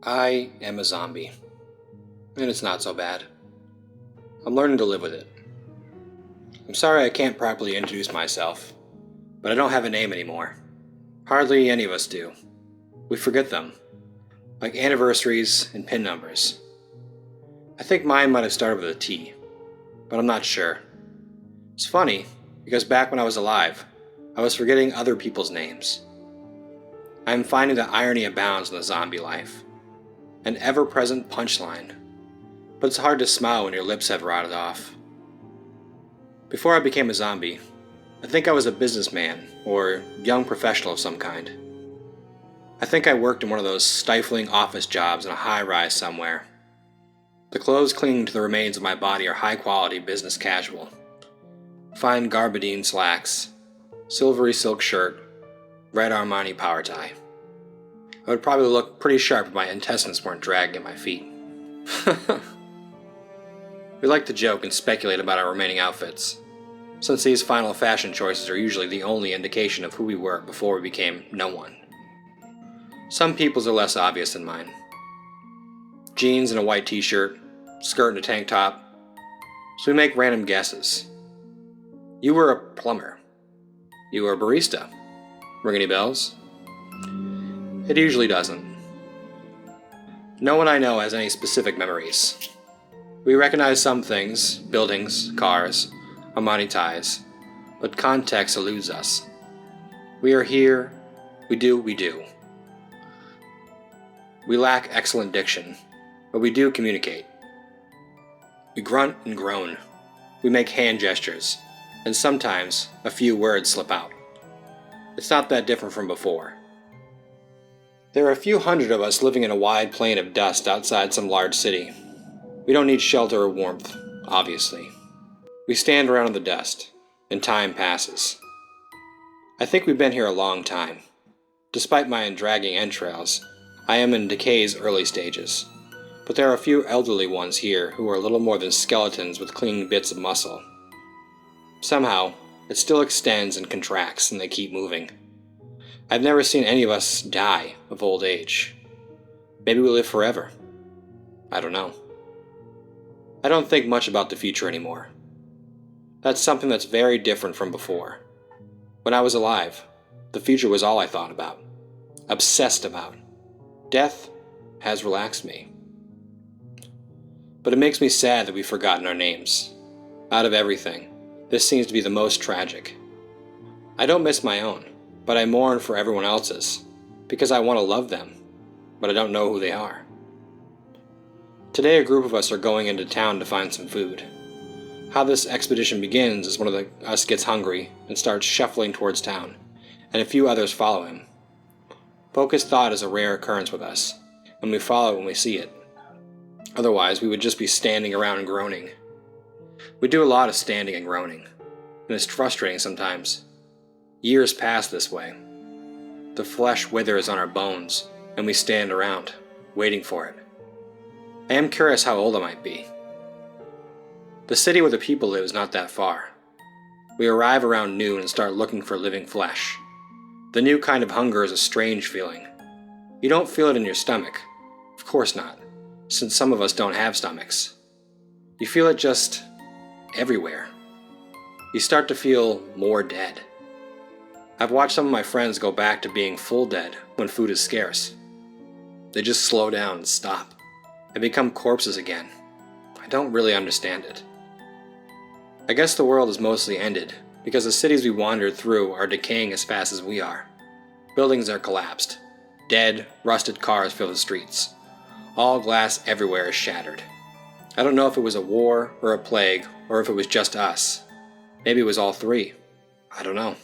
I am a zombie, and it's not so bad. I'm learning to live with it. I'm sorry I can't properly introduce myself, but I don't have a name anymore. Hardly any of us do. We forget them, like anniversaries and PIN numbers. I think mine might have started with a T, but I'm not sure. It's funny, because back when I was alive, I was forgetting other people's names. I am finding that irony abounds in the zombie life. An ever-present punchline, but it's hard to smile when your lips have rotted off. Before I became a zombie, I think I was a businessman or young professional of some kind. I think I worked in one of those stifling office jobs in a high-rise somewhere. The clothes clinging to the remains of my body are high-quality business casual. Fine gabardine slacks, silvery silk shirt, red Armani power tie. I would probably look pretty sharp if my intestines weren't dragging at my feet. We like to joke and speculate about our remaining outfits, since these final fashion choices are usually the only indication of who we were before we became no one. Some people's are less obvious than mine. Jeans and a white t-shirt, skirt and a tank top, so we make random guesses. You were a plumber. You were a barista. Ring any bells? It usually doesn't. No one I know has any specific memories. We recognize some things, buildings, cars, Armani ties, but context eludes us. We are here, we do what we do. We lack excellent diction, but we do communicate. We grunt and groan. We make hand gestures, and sometimes a few words slip out. It's not that different from before. There are a few hundred of us living in a wide plain of dust outside some large city. We don't need shelter or warmth, obviously. We stand around in the dust, and time passes. I think we've been here a long time. Despite my dragging entrails, I am in decay's early stages, but there are a few elderly ones here who are little more than skeletons with clinging bits of muscle. Somehow, it still extends and contracts, and they keep moving. I've never seen any of us die of old age. Maybe we live forever. I don't know. I don't think much about the future anymore. That's something that's very different from before. When I was alive, the future was all I thought about, obsessed about. Death has relaxed me. But it makes me sad that we've forgotten our names. Out of everything, this seems to be the most tragic. I don't miss my own, but I mourn for everyone else's, because I want to love them, but I don't know who they are. Today a group of us are going into town to find some food. How this expedition begins is one of us gets hungry and starts shuffling towards town, and a few others follow him. Focused thought is a rare occurrence with us, and we follow when we see it. Otherwise, we would just be standing around and groaning. We do a lot of standing and groaning, and it's frustrating sometimes. Years pass this way. The flesh withers on our bones, and we stand around, waiting for it. I am curious how old I might be. The city where the people live is not that far. We arrive around noon and start looking for living flesh. The new kind of hunger is a strange feeling. You don't feel it in your stomach. Of course not, since some of us don't have stomachs. You feel it just everywhere. You start to feel more dead. I've watched some of my friends go back to being full dead when food is scarce. They just slow down and stop, and become corpses again. I don't really understand it. I guess the world is mostly ended, because the cities we wandered through are decaying as fast as we are. Buildings are collapsed. Dead, rusted cars fill the streets. All glass everywhere is shattered. I don't know if it was a war or a plague, or if it was just us. Maybe it was all three. I don't know.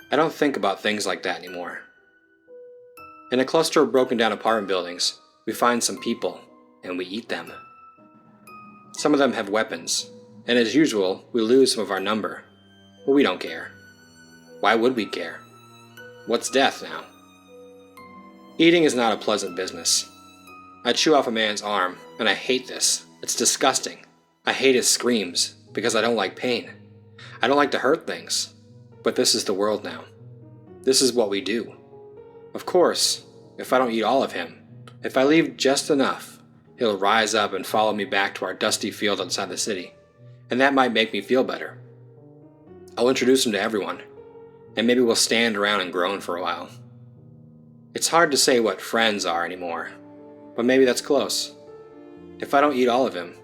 I don't think about things like that anymore. In a cluster of broken down apartment buildings, we find some people, and we eat them. Some of them have weapons, and as usual, we lose some of our number. But we don't care. Why would we care? What's death now? Eating is not a pleasant business. I chew off a man's arm, and I hate this. It's disgusting. I hate his screams, because I don't like pain. I don't like to hurt things. But this is the world now. This is what we do. Of course, if I don't eat all of him, If I leave just enough, he'll rise up and follow me back to our dusty field outside the city, and that might make me feel better. I'll introduce him to everyone, and maybe we'll stand around and groan for a while. It's hard to say what friends are anymore, but maybe that's close. If I don't eat all of him,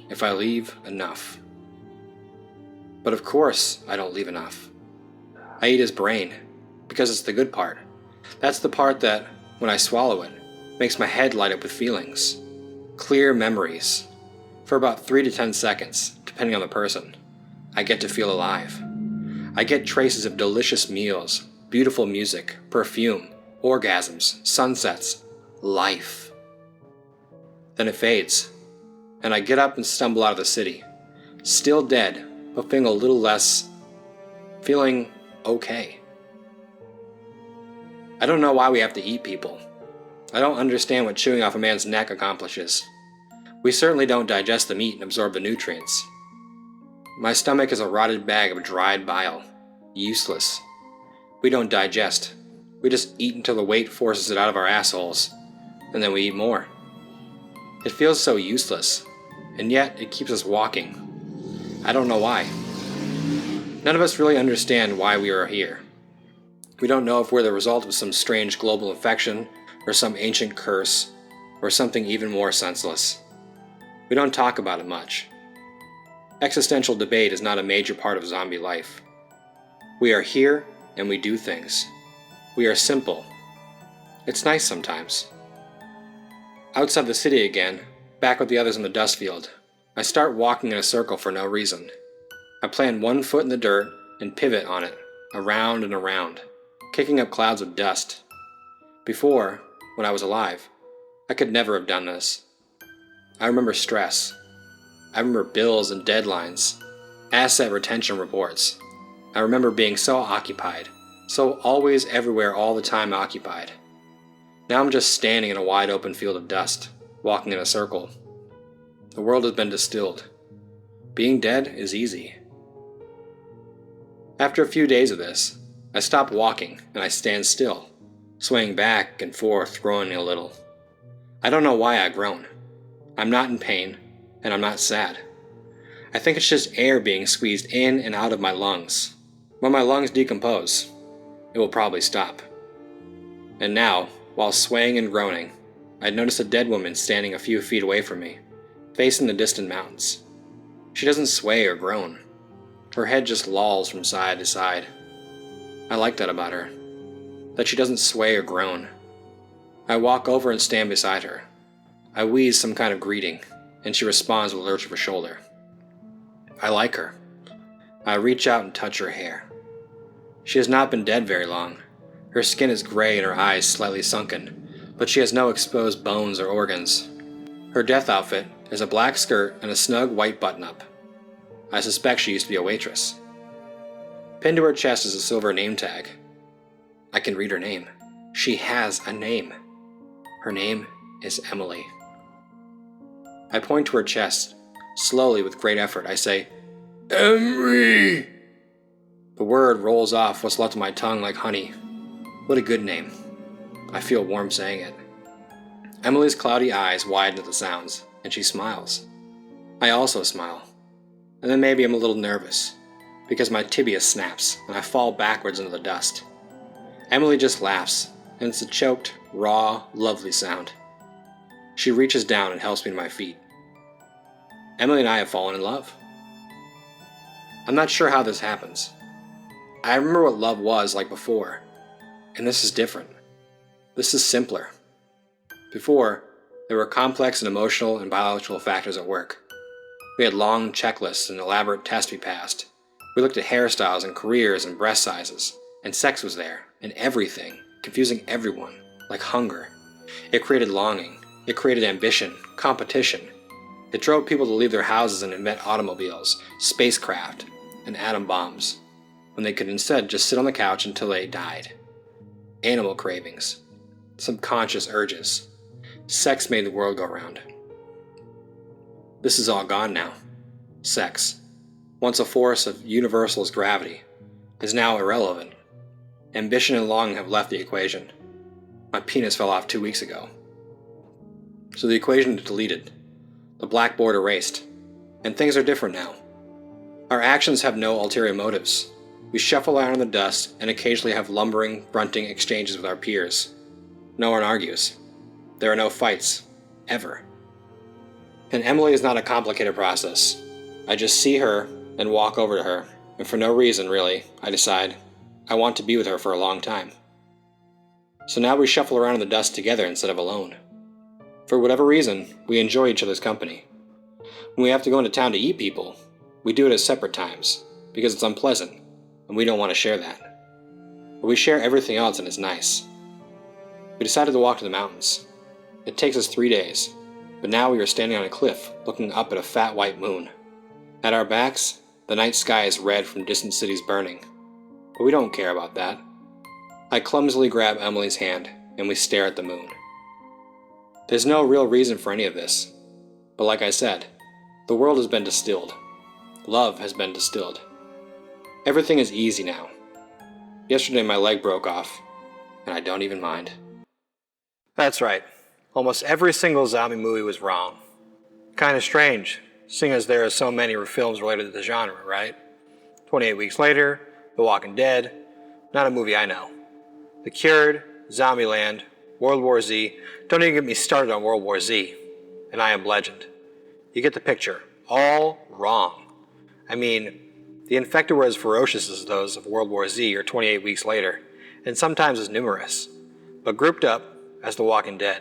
if I leave enough. But of course I don't leave enough. I eat his brain, because it's the good part. That's the part that, when I swallow it, makes my head light up with feelings. Clear memories. For about 3 to 10 seconds, depending on the person, I get to feel alive. I get traces of delicious meals, beautiful music, perfume, orgasms, sunsets, life. Then it fades, and I get up and stumble out of the city, still dead, but feeling a little less, feeling okay. I don't know why we have to eat people. I don't understand what chewing off a man's neck accomplishes. We certainly don't digest the meat and absorb the nutrients. My stomach is a rotted bag of dried bile. Useless. We don't digest. We just eat until the weight forces it out of our assholes, and then we eat more. It feels so useless, and yet it keeps us walking. I don't know why. None of us really understand why we are here. We don't know if we're the result of some strange global infection, or some ancient curse, or something even more senseless. We don't talk about it much. Existential debate is not a major part of zombie life. We are here, and we do things. We are simple. It's nice sometimes. Outside the city again, back with the others in the dust field, I start walking in a circle for no reason. I plant one foot in the dirt and pivot on it, around and around, kicking up clouds of dust. Before, when I was alive, I could never have done this. I remember stress. I remember bills and deadlines, asset retention reports. I remember being so occupied, so always everywhere all the time occupied. Now I'm just standing in a wide open field of dust, walking in a circle. The world has been distilled. Being dead is easy. After a few days of this, I stop walking and I stand still, swaying back and forth, groaning a little. I don't know why I groan. I'm not in pain, and I'm not sad. I think it's just air being squeezed in and out of my lungs. When my lungs decompose, it will probably stop. And now, while swaying and groaning, I notice a dead woman standing a few feet away from me, facing the distant mountains. She doesn't sway or groan. Her head just lolls from side to side. I like that about her, that she doesn't sway or groan. I walk over and stand beside her. I wheeze some kind of greeting, and she responds with a lurch of her shoulder. I like her. I reach out and touch her hair. She has not been dead very long. Her skin is gray and her eyes slightly sunken, but she has no exposed bones or organs. Her death outfit is a black skirt and a snug white button-up. I suspect she used to be a waitress. Pinned to her chest is a silver name tag. I can read her name. She has a name. Her name is Emily. I point to her chest. Slowly, with great effort, I say, Emery! The word rolls off what's left of my tongue like honey. What a good name. I feel warm saying it. Emily's cloudy eyes widen at the sounds, and she smiles. I also smile. And then maybe I'm a little nervous, because my tibia snaps, and I fall backwards into the dust. Emily just laughs, and it's a choked, raw, lovely sound. She reaches down and helps me to my feet. Emily and I have fallen in love. I'm not sure how this happens. I remember what love was like before, and this is different. This is simpler. Before, there were complex and emotional and biological factors at work. We had long checklists and elaborate tests we passed. We looked at hairstyles and careers and breast sizes, and sex was there, and everything, confusing everyone, like hunger. It created longing. It created ambition, competition. It drove people to leave their houses and invent automobiles, spacecraft, and atom bombs, when they could instead just sit on the couch until they died. Animal cravings, subconscious urges. Sex made the world go round. This is all gone now. Sex, once a force of universal as gravity, is now irrelevant. Ambition and longing have left the equation. My penis fell off 2 weeks ago. so the equation is deleted, the blackboard erased, and things are different now. Our actions have no ulterior motives. We shuffle around in the dust and occasionally have lumbering, grunting exchanges with our peers. No one argues. There are no fights. Ever. And Emily is not a complicated process. I just see her and walk over to her, and for no reason, really, I decide I want to be with her for a long time. So now we shuffle around in the dust together instead of alone. For whatever reason, we enjoy each other's company. When we have to go into town to eat people, we do it at separate times, because it's unpleasant, and we don't want to share that. But we share everything else and it's nice. We decided to walk to the mountains. It takes us 3 days, but now we are standing on a cliff looking up at a fat white moon. At our backs, the night sky is red from distant cities burning. But we don't care about that. I clumsily grab Emily's hand and we stare at the moon. There's no real reason for any of this, but like I said, the world has been distilled. Love has been distilled. Everything is easy now. Yesterday my leg broke off, and I don't even mind. That's right. Almost every single zombie movie was wrong. Kind of strange, seeing as there are so many films related to the genre, right? 28 Weeks Later, The Walking Dead, not a movie I know. The Cured, Zombieland, World War Z, don't even get me started on World War Z, and I Am Legend. You get the picture. All wrong. I mean, the infected were as ferocious as those of World War Z or 28 Weeks Later, and sometimes as numerous, but grouped up as The Walking Dead.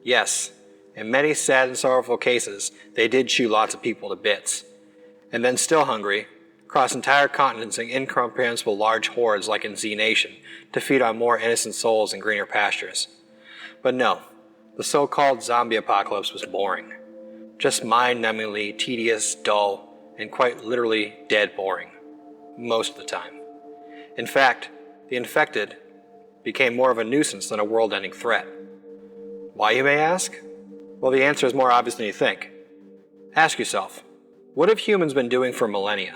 Yes, in many sad and sorrowful cases, they did chew lots of people to bits. And then still hungry, cross entire continents in incomprehensible large hordes like in Z Nation to feed on more innocent souls in greener pastures. But no, the so-called zombie apocalypse was boring. Just mind-numbingly tedious, dull, and quite literally dead boring. Most of the time. In fact, the infected became more of a nuisance than a world-ending threat. Why, you may ask? Well, the answer is more obvious than you think. Ask yourself, what have humans been doing for millennia?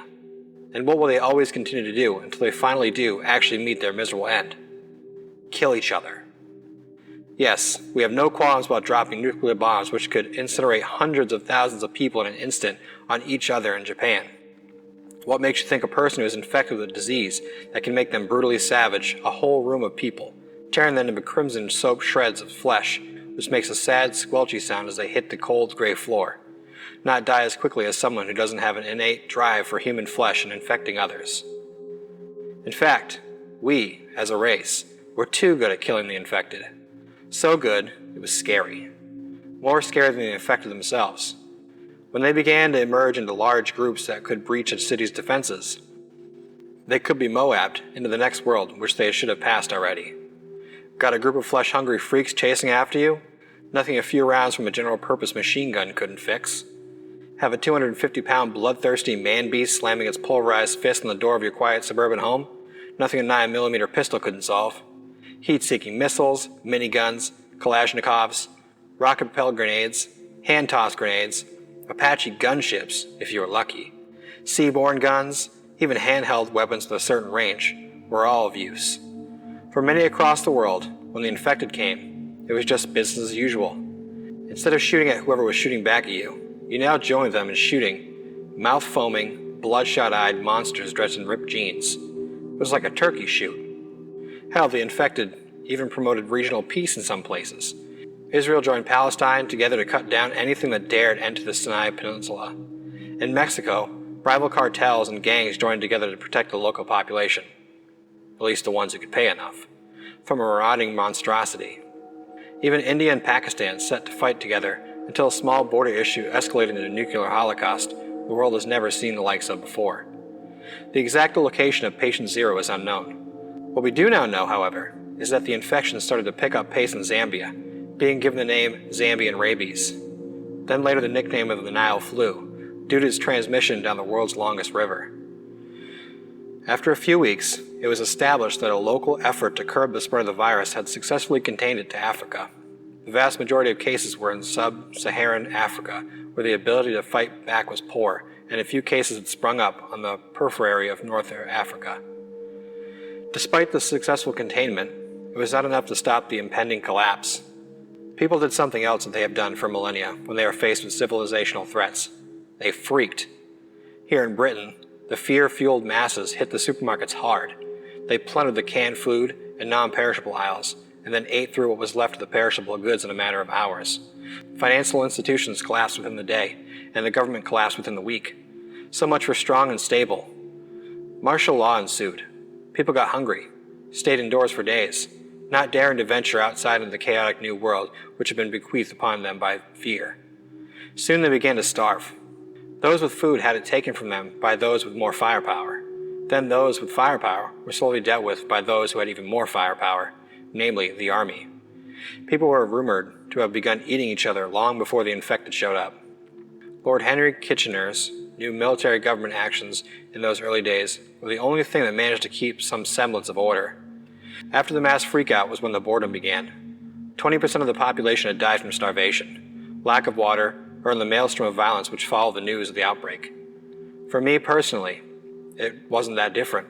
And what will they always continue to do until they finally do actually meet their miserable end? Kill each other. Yes, we have no qualms about dropping nuclear bombs which could incinerate hundreds of thousands of people in an instant on each other in Japan. What makes you think a person who is infected with a disease that can make them brutally savage a whole room of people, tearing them into crimson-soaked shreds of flesh, which makes a sad, squelchy sound as they hit the cold gray floor, not die as quickly as someone who doesn't have an innate drive for human flesh and infecting others? In fact, we, as a race, were too good at killing the infected. So good, it was scary. More scary than the infected themselves. When they began to emerge into large groups that could breach a city's defenses, they could be Moabbed into the next world, which they should have passed already. Got a group of flesh-hungry freaks chasing after you? Nothing a few rounds from a general-purpose machine gun couldn't fix. Have a 250-pound bloodthirsty man-beast slamming its pulverized fist on the door of your quiet suburban home? Nothing a 9mm pistol couldn't solve. Heat-seeking missiles, miniguns, Kalashnikovs, rocket-propelled grenades, hand-tossed grenades, Apache gunships, if you were lucky, seaborne guns, even handheld weapons with a certain range, were all of use. For many across the world, when the infected came, it was just business as usual. Instead of shooting at whoever was shooting back at you, you now joined them in shooting mouth-foaming, bloodshot-eyed monsters dressed in ripped jeans. It was like a turkey shoot. Hell, the infected even promoted regional peace in some places. Israel joined Palestine together to cut down anything that dared enter the Sinai Peninsula. In Mexico, rival cartels and gangs joined together to protect the local population, at least the ones who could pay enough, from a marauding monstrosity. Even India and Pakistan set to fight together until a small border issue escalated into a nuclear holocaust the world has never seen the likes of before. The exact location of patient zero is unknown. What we do now know, however, is that the infection started to pick up pace in Zambia, being given the name Zambian rabies, then later the nickname of the Nile flu, due to its transmission down the world's longest river. After a few weeks, it was established that a local effort to curb the spread of the virus had successfully contained it to Africa. The vast majority of cases were in sub-Saharan Africa, where the ability to fight back was poor, and a few cases had sprung up on the periphery of North Africa. Despite the successful containment, it was not enough to stop the impending collapse. People did something else that they have done for millennia when they were faced with civilizational threats. They freaked. Here in Britain, the fear-fueled masses hit the supermarkets hard. They plundered the canned food and non-perishable aisles, and then ate through what was left of the perishable goods in a matter of hours. Financial institutions collapsed within the day, and the government collapsed within the week. So much for strong and stable. Martial law ensued. People got hungry, stayed indoors for days, not daring to venture outside into the chaotic new world which had been bequeathed upon them by fear. Soon they began to starve. Those with food had it taken from them by those with more firepower. Then those with firepower were slowly dealt with by those who had even more firepower, namely the army. People were rumored to have begun eating each other long before the infected showed up. Lord Henry Kitchener's new military government actions in those early days were the only thing that managed to keep some semblance of order. After the mass freakout was when the boredom began. 20% of the population had died from starvation, lack of water, or in the maelstrom of violence which followed the news of the outbreak. For me personally, it wasn't that different.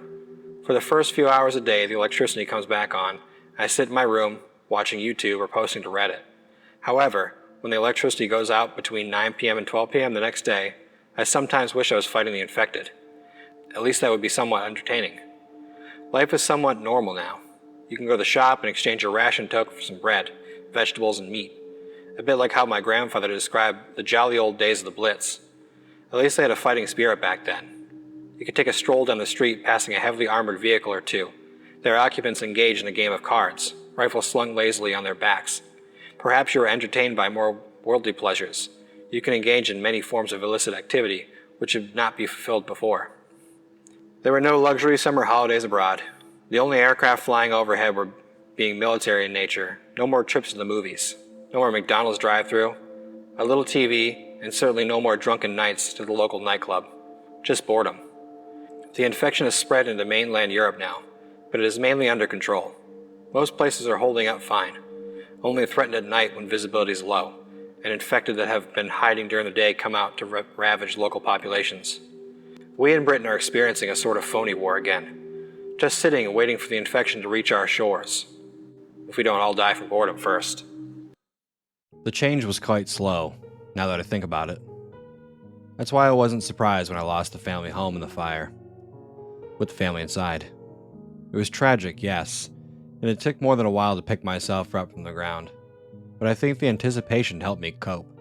For the first few hours a day, the electricity comes back on, and I sit in my room watching YouTube or posting to Reddit. However, when the electricity goes out between 9 p.m. and 12 p.m. the next day, I sometimes wish I was fighting the infected. At least that would be somewhat entertaining. Life is somewhat normal now. You can go to the shop and exchange your ration token for some bread, vegetables, and meat. A bit like how my grandfather described the jolly old days of the Blitz. At least they had a fighting spirit back then. You could take a stroll down the street passing a heavily armored vehicle or two. Their occupants engaged in a game of cards, rifles slung lazily on their backs. Perhaps you are entertained by more worldly pleasures. You can engage in many forms of illicit activity which would not be fulfilled before. There were no luxury summer holidays abroad. The only aircraft flying overhead were being military in nature. No more trips to the movies. No more McDonald's drive-thru. A little TV, and certainly no more drunken nights to the local nightclub. Just boredom. The infection has spread into mainland Europe now, but it is mainly under control. Most places are holding up fine, only threatened at night when visibility is low, and infected that have been hiding during the day come out to ravage local populations. We in Britain are experiencing a sort of phony war again, just sitting and waiting for the infection to reach our shores, if we don't all die from boredom first. The change was quite slow, now that I think about it. That's why I wasn't surprised when I lost the family home in the fire, with the family inside. It was tragic, yes, and it took more than a while to pick myself up from the ground, but I think the anticipation helped me cope.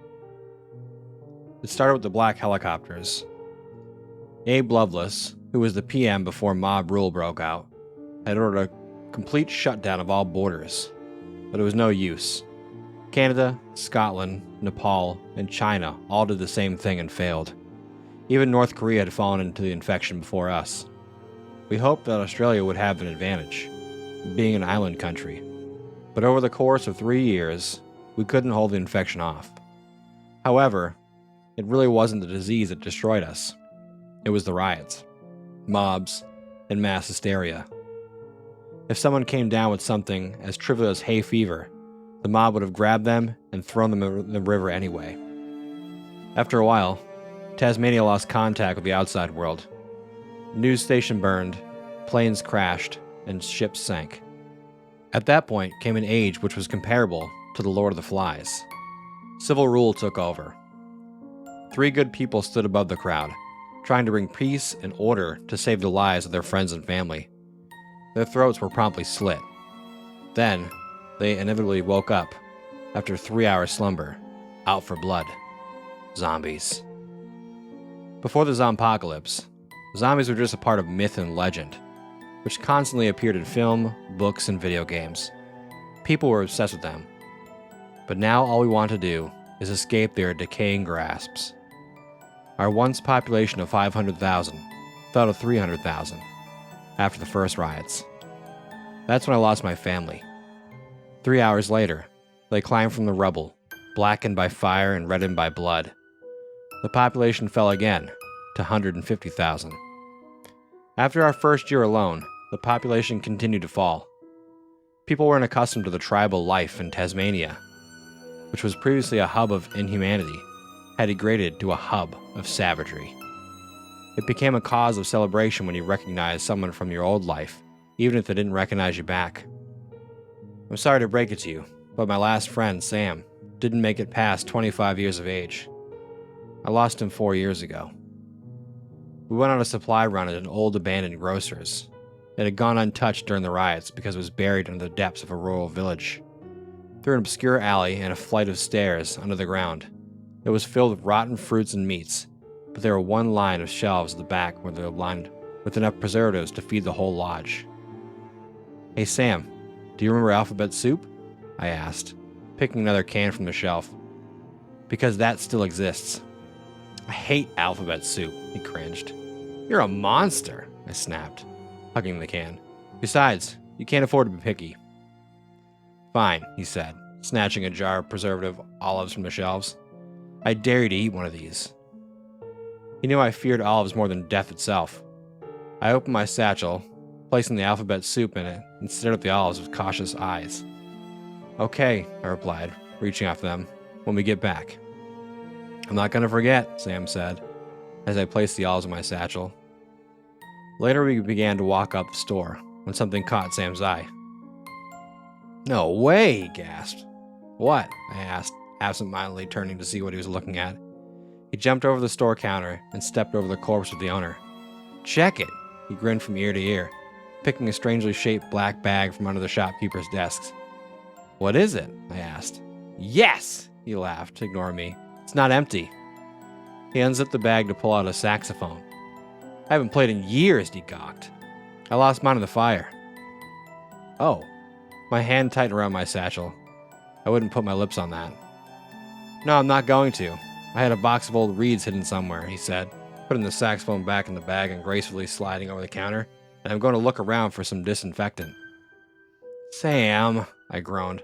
It started with the black helicopters. Abe Lovelace, who was the PM before mob rule broke out, had ordered a complete shutdown of all borders, but it was no use. Canada, Scotland, Nepal, and China all did the same thing and failed. Even North Korea had fallen into the infection before us. We hoped that Australia would have an advantage, being an island country, but over the course of 3 years, we couldn't hold the infection off. However, it really wasn't the disease that destroyed us. It was the riots, mobs, and mass hysteria. If someone came down with something as trivial as hay fever, the mob would have grabbed them and thrown them in the river anyway. After a while, Tasmania lost contact with the outside world. The news station burned, planes crashed, and ships sank. At that point came an age which was comparable to the Lord of the Flies. Civil rule took over. 3 good people stood above the crowd, trying to bring peace and order to save the lives of their friends and family. Their throats were promptly slit. Then, they inevitably woke up, after 3-hour slumber, out for blood. Zombies. Before the zompocalypse, zombies were just a part of myth and legend, which constantly appeared in film, books, and video games. People were obsessed with them. But now all we want to do is escape their decaying grasps. Our once population of 500,000 fell to 300,000 after the first riots. That's when I lost my family. 3 hours later, they climbed from the rubble, blackened by fire and reddened by blood. The population fell again to 150,000. After our first year alone, the population continued to fall. People weren't accustomed to the tribal life in Tasmania, which was previously a hub of inhumanity, had degraded to a hub of savagery. It became a cause of celebration when you recognized someone from your old life, even if they didn't recognize you back. I'm sorry to break it to you, but my last friend, Sam, didn't make it past 25 years of age. I lost him 4 years ago. We went on a supply run at an old abandoned grocer's. It had gone untouched during the riots because it was buried under the depths of a rural village. Through an obscure alley and a flight of stairs under the ground, it was filled with rotten fruits and meats, but there were one line of shelves at the back where they were lined with enough preservatives to feed the whole lodge. "Hey Sam, do you remember alphabet soup?" I asked, picking another can from the shelf. "Because that still exists." "I hate alphabet soup," he cringed. "You're a monster," I snapped, hugging the can. "Besides, you can't afford to be picky." "Fine," he said, snatching a jar of preservative olives from the shelves. "I dare you to eat one of these." He knew I feared olives more than death itself. I opened my satchel, placing the alphabet soup in it, and stared at the olives with cautious eyes. "Okay," I replied, reaching out for them, "when we get back." "I'm not going to forget," Sam said, as I placed the olives in my satchel. Later we began to walk up the store, when something caught Sam's eye. "No way," he gasped. "What?" I asked, absent-mindedly turning to see what he was looking at. He jumped over the store counter and stepped over the corpse of the owner. "Check it," he grinned from ear to ear, picking a strangely shaped black bag from under the shopkeeper's desks. "What is it?" I asked. "Yes!" he laughed, ignoring me. "It's not empty." He unzipped the bag to pull out a saxophone. "I haven't played in years," he gawked. "I lost mine in the fire." "Oh." My hand tightened around my satchel. I wouldn't put my lips on that. "No, I'm not going to. I had a box of old reeds hidden somewhere," he said, putting the saxophone back in the bag and gracefully sliding over the counter, "and I'm going to look around for some disinfectant." "Sam," I groaned,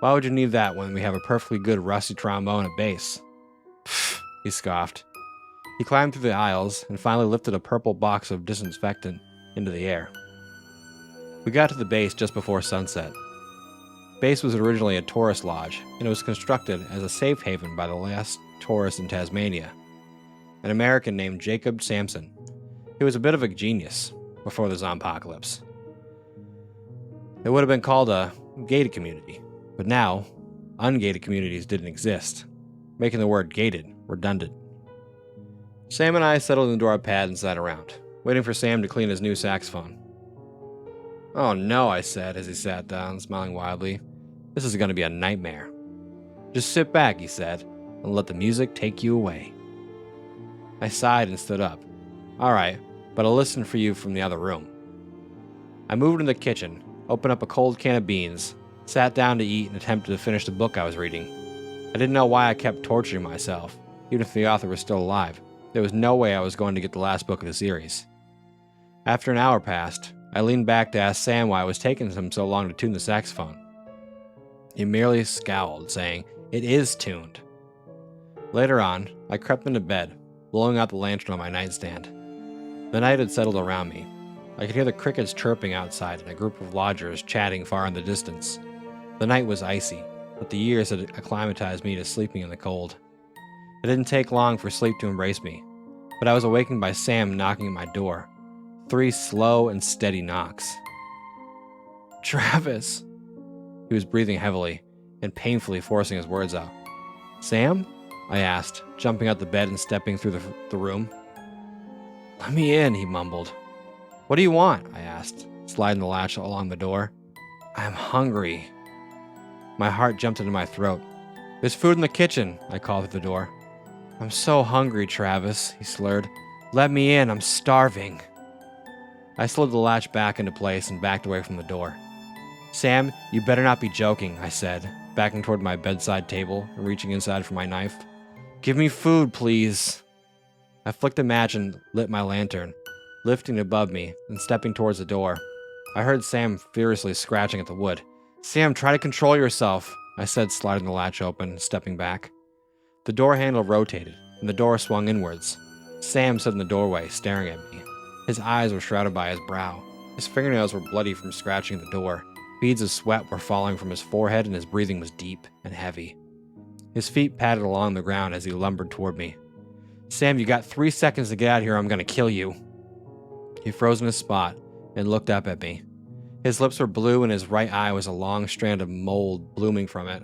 "why would you need that when we have a perfectly good rusty trombone and bass?" "Pfft," he scoffed. He climbed through the aisles and finally lifted a purple box of disinfectant into the air. We got to the base just before sunset. Base was originally a tourist lodge, and it was constructed as a safe haven by the last tourist in Tasmania, an American named Jacob Sampson. He was a bit of a genius before the zompocalypse. It would have been called a gated community, but now, ungated communities didn't exist, making the word gated redundant. Sam and I settled into our pad and sat around, waiting for Sam to clean his new saxophone. "Oh no," I said as he sat down, smiling wildly. "This is going to be a nightmare." "Just sit back," he said, "and let the music take you away." I sighed and stood up. "All right, but I'll listen for you from the other room." I moved into the kitchen, opened up a cold can of beans, sat down to eat, and attempted to finish the book I was reading. I didn't know why I kept torturing myself, even if the author was still alive. There was no way I was going to get the last book of the series. After an hour passed, I leaned back to ask Sam why it was taking him so long to tune the saxophone. He merely scowled, saying, "It is tuned." Later on, I crept into bed, blowing out the lantern on my nightstand. The night had settled around me. I could hear the crickets chirping outside and a group of lodgers chatting far in the distance. The night was icy, but the years had acclimatized me to sleeping in the cold. It didn't take long for sleep to embrace me, but I was awakened by Sam knocking at my door. 3 slow and steady knocks. "Travis!" He was breathing heavily and painfully forcing his words out. "Sam?" I asked, jumping out the bed and stepping through the room. "Let me in," he mumbled. "What do you want?" I asked, sliding the latch along the door. "I'm hungry." My heart jumped into my throat. "There's food in the kitchen," I called through the door. "I'm so hungry, Travis," he slurred. "Let me in, I'm starving." I slid the latch back into place and backed away from the door. "Sam, you better not be joking," I said, backing toward my bedside table and reaching inside for my knife. "Give me food, please." I flicked a match and lit my lantern, lifting above me and stepping towards the door. I heard Sam furiously scratching at the wood. "Sam, try to control yourself," I said, sliding the latch open and stepping back. The door handle rotated, and the door swung inwards. Sam stood in the doorway, staring at me. His eyes were shrouded by his brow. His fingernails were bloody from scratching at the door. Beads of sweat were falling from his forehead, and his breathing was deep and heavy. His feet padded along the ground as he lumbered toward me. "Sam, you got 3 seconds to get out of here or I'm going to kill you." He froze in his spot and looked up at me. His lips were blue and his right eye was a long strand of mold blooming from it.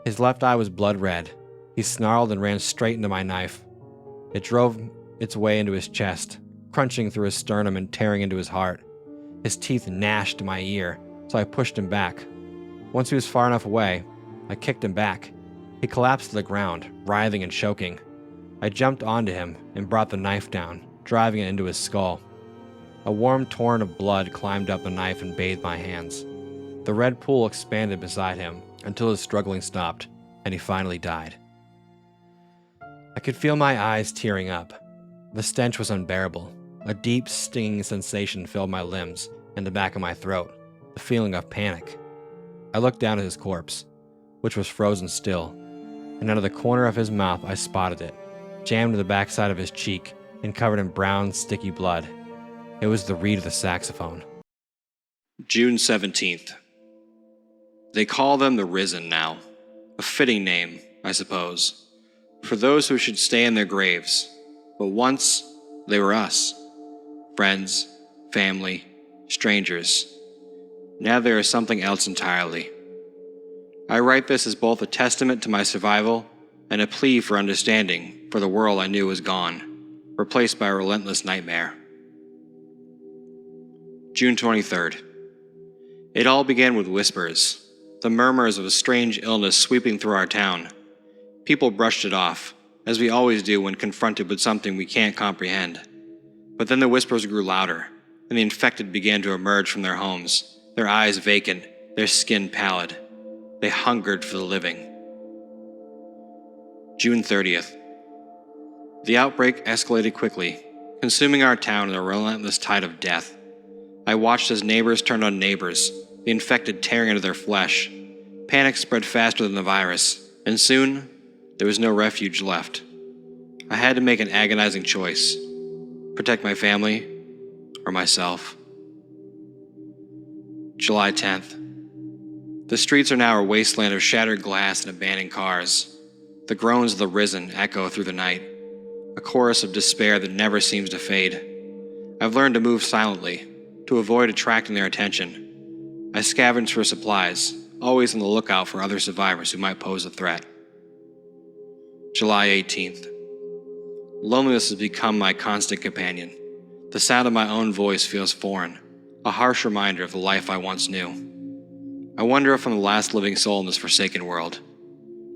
His left eye was blood red. He snarled and ran straight into my knife. It drove its way into his chest, crunching through his sternum and tearing into his heart. His teeth gnashed my ear, so I pushed him back. Once he was far enough away, I kicked him back. He collapsed to the ground, writhing and choking. I jumped onto him and brought the knife down, driving it into his skull. A warm torrent of blood climbed up the knife and bathed my hands. The red pool expanded beside him until his struggling stopped, and he finally died. I could feel my eyes tearing up. The stench was unbearable. A deep, stinging sensation filled my limbs and the back of my throat, the feeling of panic. I looked down at his corpse, which was frozen still, and out of the corner of his mouth I spotted it, jammed to the backside of his cheek and covered in brown, sticky blood. It was the reed of the saxophone. June 17th. They call them the Risen now. A fitting name, I suppose, for those who should stay in their graves. But once, they were us. Friends, family, strangers. Now they are something else entirely. I write this as both a testament to my survival and a plea for understanding for the world I knew was gone, replaced by a relentless nightmare. June 23rd. It all began with whispers, the murmurs of a strange illness sweeping through our town. People brushed it off, as we always do when confronted with something we can't comprehend. But then the whispers grew louder, and the infected began to emerge from their homes, their eyes vacant, their skin pallid. They hungered for the living. June 30th. The outbreak escalated quickly, consuming our town in a relentless tide of death. I watched as neighbors turned on neighbors, the infected tearing into their flesh. Panic spread faster than the virus, and soon, there was no refuge left. I had to make an agonizing choice: protect my family or myself. July 10th. The streets are now a wasteland of shattered glass and abandoned cars. The groans of the Risen echo through the night, a chorus of despair that never seems to fade. I've learned to move silently, to avoid attracting their attention. I scavenge for supplies, always on the lookout for other survivors who might pose a threat. July 18th. Loneliness has become my constant companion. The sound of my own voice feels foreign, a harsh reminder of the life I once knew. I wonder if I'm the last living soul in this forsaken world.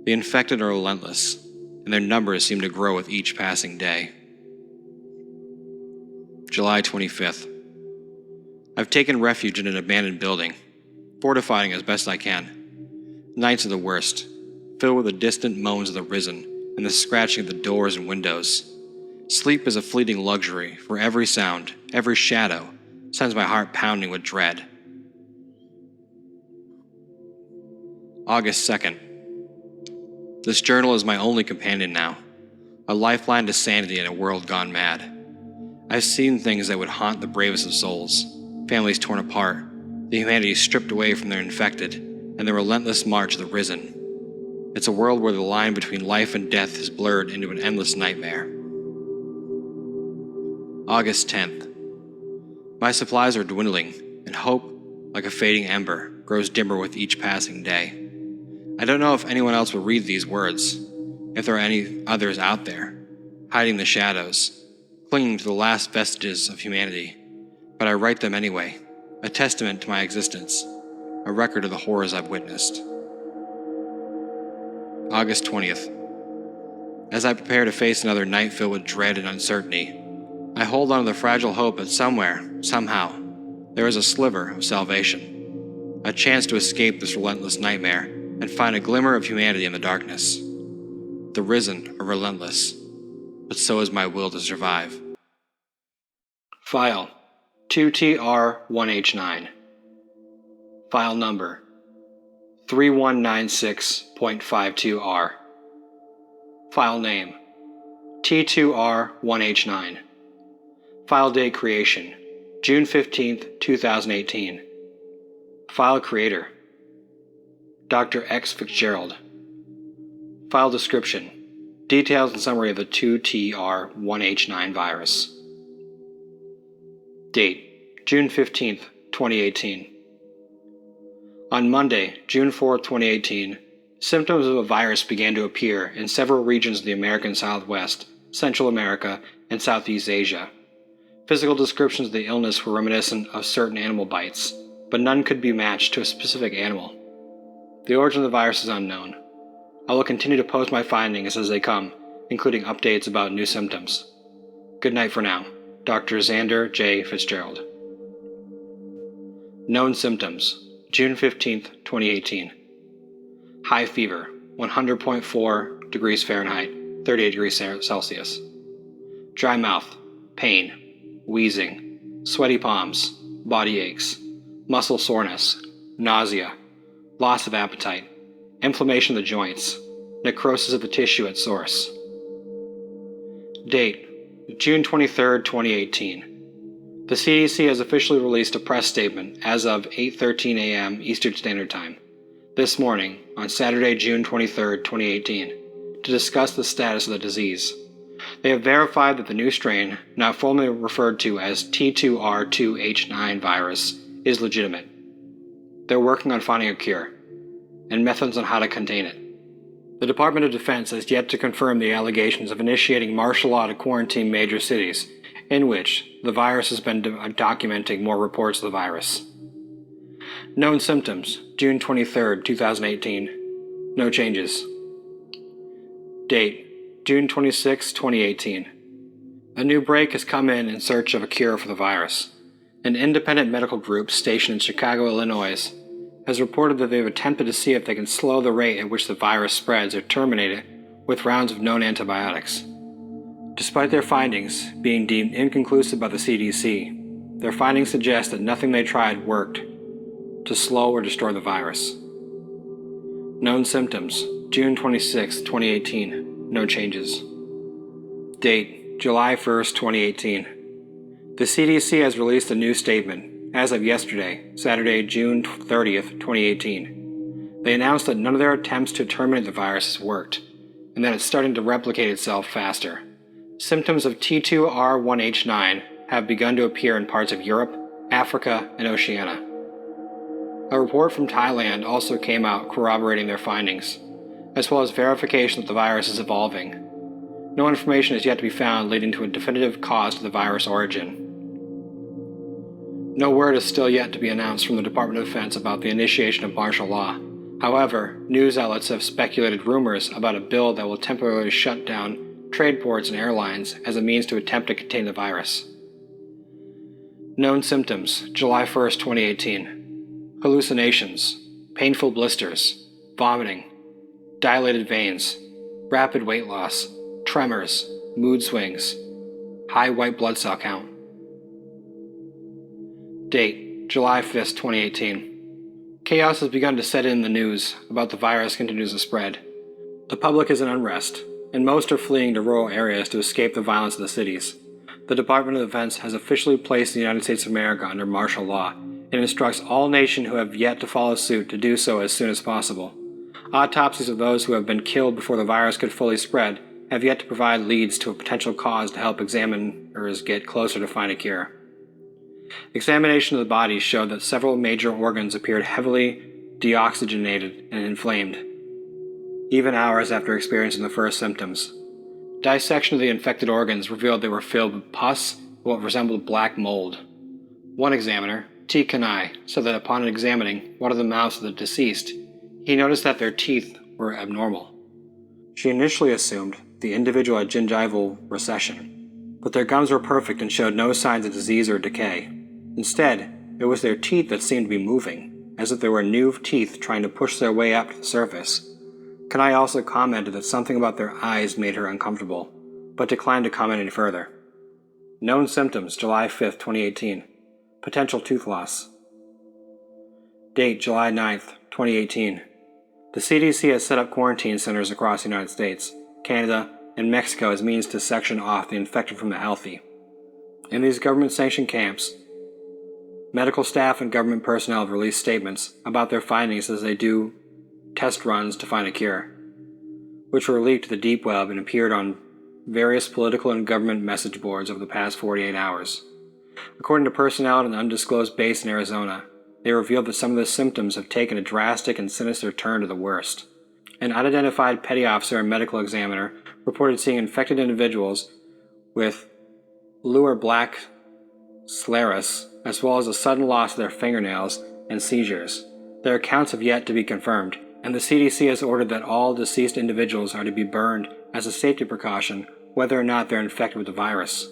The infected are relentless, and their numbers seem to grow with each passing day. July 25th. I've taken refuge in an abandoned building, fortifying as best I can. Nights are the worst, filled with the distant moans of the Risen and the scratching of the doors and windows. Sleep is a fleeting luxury, for every sound, every shadow, sends my heart pounding with dread. August 2nd. This journal is my only companion now, a lifeline to sanity in a world gone mad. I've seen things that would haunt the bravest of souls, families torn apart, the humanity stripped away from their infected, and the relentless march of the Risen. It's a world where the line between life and death is blurred into an endless nightmare. August 10th. My supplies are dwindling, and hope, like a fading ember, grows dimmer with each passing day. I don't know if anyone else will read these words, if there are any others out there, hiding in the shadows, clinging to the last vestiges of humanity, but I write them anyway, a testament to my existence, a record of the horrors I've witnessed. August 20th. As I prepare to face another night filled with dread and uncertainty, I hold on to the fragile hope that somewhere, somehow, there is a sliver of salvation, a chance to escape this relentless nightmare and find a glimmer of humanity in the darkness. The Risen are relentless, but so is my will to survive. File 2TR1H9. File number 3196.52R. File name T2R1H9. File date creation June 15th, 2018. File creator Dr. X. Fitzgerald. File description: details and summary of the 2TR1H9 virus. Date: June 15th, 2018. On Monday, June 4, 2018, symptoms of a virus began to appear in several regions of the American Southwest, Central America, and Southeast Asia. Physical descriptions of the illness were reminiscent of certain animal bites, but none could be matched to a specific animal. The origin of the virus is unknown. I will continue to post my findings as they come, including updates about new symptoms. Good night for now. Dr. Xander J. Fitzgerald. Known symptoms. June 15, 2018. High fever, 100.4 degrees Fahrenheit, 38 degrees Celsius. Dry mouth, pain, wheezing, sweaty palms, body aches, muscle soreness, nausea, loss of appetite, inflammation of the joints, necrosis of the tissue at source. Date, June 23, 2018. The CDC has officially released a press statement as of 8:13 a.m. Eastern Standard Time, this morning, on Saturday, June 23, 2018, to discuss the status of the disease. They have verified that the new strain, now formally referred to as T2R2H9 virus, is legitimate. They're working on finding a cure, and methods on how to contain it. The Department of Defense has yet to confirm the allegations of initiating martial law to quarantine major cities, in which the virus has been documenting more reports of the virus. Known symptoms, June 23, 2018. No changes. Date, June 26, 2018. A new break has come in search of a cure for the virus. An independent medical group stationed in Chicago, Illinois, has reported that they have attempted to see if they can slow the rate at which the virus spreads or terminate it with rounds of known antibiotics. Despite their findings being deemed inconclusive by the CDC, their findings suggest that nothing they tried worked to slow or destroy the virus. Known symptoms, June 26, 2018. No changes. Date, July 1, 2018. The CDC has released a new statement as of yesterday, Saturday, June 30, 2018. They announced that none of their attempts to terminate the virus has worked, and that it's starting to replicate itself faster. Symptoms of T2R1H9 have begun to appear in parts of Europe, Africa, and Oceania. A report from Thailand also came out corroborating their findings, as well as verification that the virus is evolving. No information is yet to be found leading to a definitive cause to the virus origin. No word is still yet to be announced from the Department of Defense about the initiation of martial law. However, news outlets have speculated rumors about a bill that will temporarily shut down trade ports and airlines as a means to attempt to contain the virus. Known symptoms, July 1, 2018. Hallucinations, painful blisters, vomiting, dilated veins, rapid weight loss, tremors, mood swings, high white blood cell count. Date, July 5, 2018. Chaos has begun to set in the news about the virus continues to spread. The public is in unrest, and most are fleeing to rural areas to escape the violence of the cities. The Department of Defense has officially placed the United States of America under martial law and instructs all nations who have yet to follow suit to do so as soon as possible. Autopsies of those who have been killed before the virus could fully spread have yet to provide leads to a potential cause to help examiners get closer to find a cure. Examination of the bodies showed that several major organs appeared heavily deoxygenated and inflamed, even hours after experiencing the first symptoms. Dissection of the infected organs revealed they were filled with pus and what resembled black mold. One examiner, T. Kanai, said that upon examining one of the mouths of the deceased, he noticed that their teeth were abnormal. She initially assumed the individual had gingival recession, but their gums were perfect and showed no signs of disease or decay. Instead, it was their teeth that seemed to be moving, as if there were new teeth trying to push their way up to the surface. Kanai also commented that something about their eyes made her uncomfortable, but declined to comment any further. Known symptoms, July 5, 2018. Potential tooth loss. Date, July 9, 2018. The CDC has set up quarantine centers across the United States, Canada, and Mexico as means to section off the infected from the healthy. In these government-sanctioned camps, medical staff and government personnel have released statements about their findings as they do test runs to find a cure, which were leaked to the deep web and appeared on various political and government message boards over the past 48 hours. According to personnel at an undisclosed base in Arizona, they revealed that some of the symptoms have taken a drastic and sinister turn to the worst. An unidentified petty officer and medical examiner reported seeing infected individuals with Luer black sclerosis, as well as a sudden loss of their fingernails and seizures. Their accounts have yet to be confirmed, and the CDC has ordered that all deceased individuals are to be burned as a safety precaution, whether or not they're infected with the virus.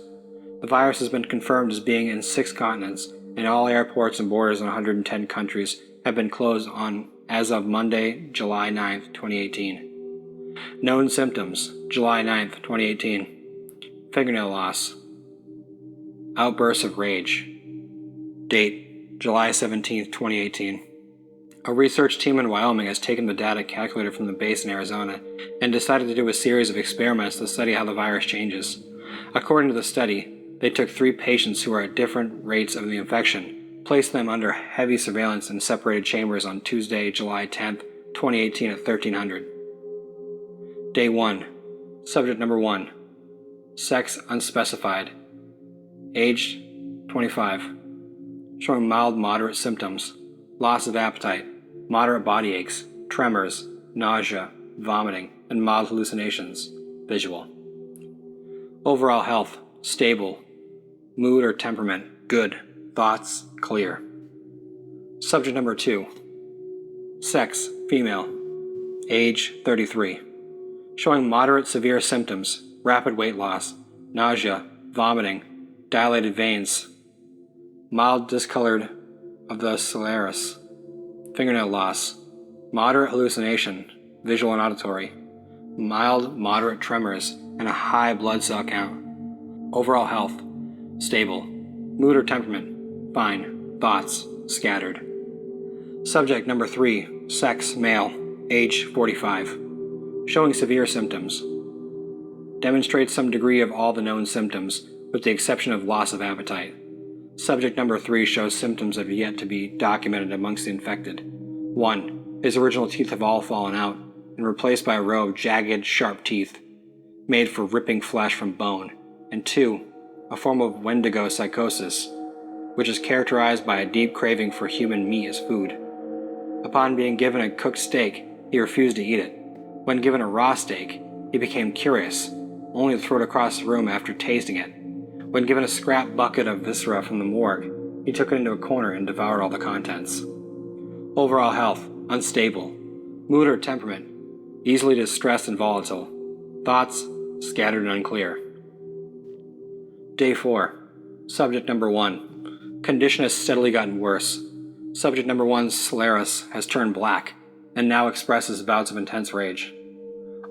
The virus has been confirmed as being in 6 continents, and all airports and borders in 110 countries have been closed as of Monday, July 9, 2018. Known symptoms, July 9, 2018. Fingernail loss. Outbursts of rage. Date, July 17, 2018. A research team in Wyoming has taken the data calculated from the base in Arizona and decided to do a series of experiments to study how the virus changes. According to the study, they took 3 patients who were at different rates of the infection, placed them under heavy surveillance in separated chambers on Tuesday, July 10, 2018 at 1300. Day 1. Subject number 1. Sex unspecified. Aged 25. Showing mild moderate symptoms. Loss of appetite, moderate body aches, tremors, nausea, vomiting, and mild hallucinations. Visual. Overall health, stable. Mood or temperament, good. Thoughts, clear. Subject number 2. Sex, female. Age, 33. Showing moderate severe symptoms, rapid weight loss, nausea, vomiting, dilated veins, mild discolored of the sclerosis, fingernail loss, moderate hallucination, visual and auditory, mild moderate tremors, and a high blood cell count. Overall health, stable. Mood or temperament, fine. Thoughts, scattered. Subject number 3, sex, male, age 45. Showing severe symptoms. Demonstrates some degree of all the known symptoms, with the exception of loss of appetite. Subject number 3 shows symptoms that have yet to be documented amongst the infected. 1. His original teeth have all fallen out and replaced by a row of jagged, sharp teeth, made for ripping flesh from bone. And 2. A form of Wendigo psychosis, which is characterized by a deep craving for human meat as food. Upon being given a cooked steak, he refused to eat it. When given a raw steak, he became curious, only to throw it across the room after tasting it. When given a scrap bucket of viscera from the morgue, he took it into a corner and devoured all the contents. Overall health, unstable. Mood or temperament, easily distressed and volatile. Thoughts, scattered and unclear. Day 4. Subject number 1. Condition has steadily gotten worse. Subject number 1's sclerosis has turned black and now expresses bouts of intense rage.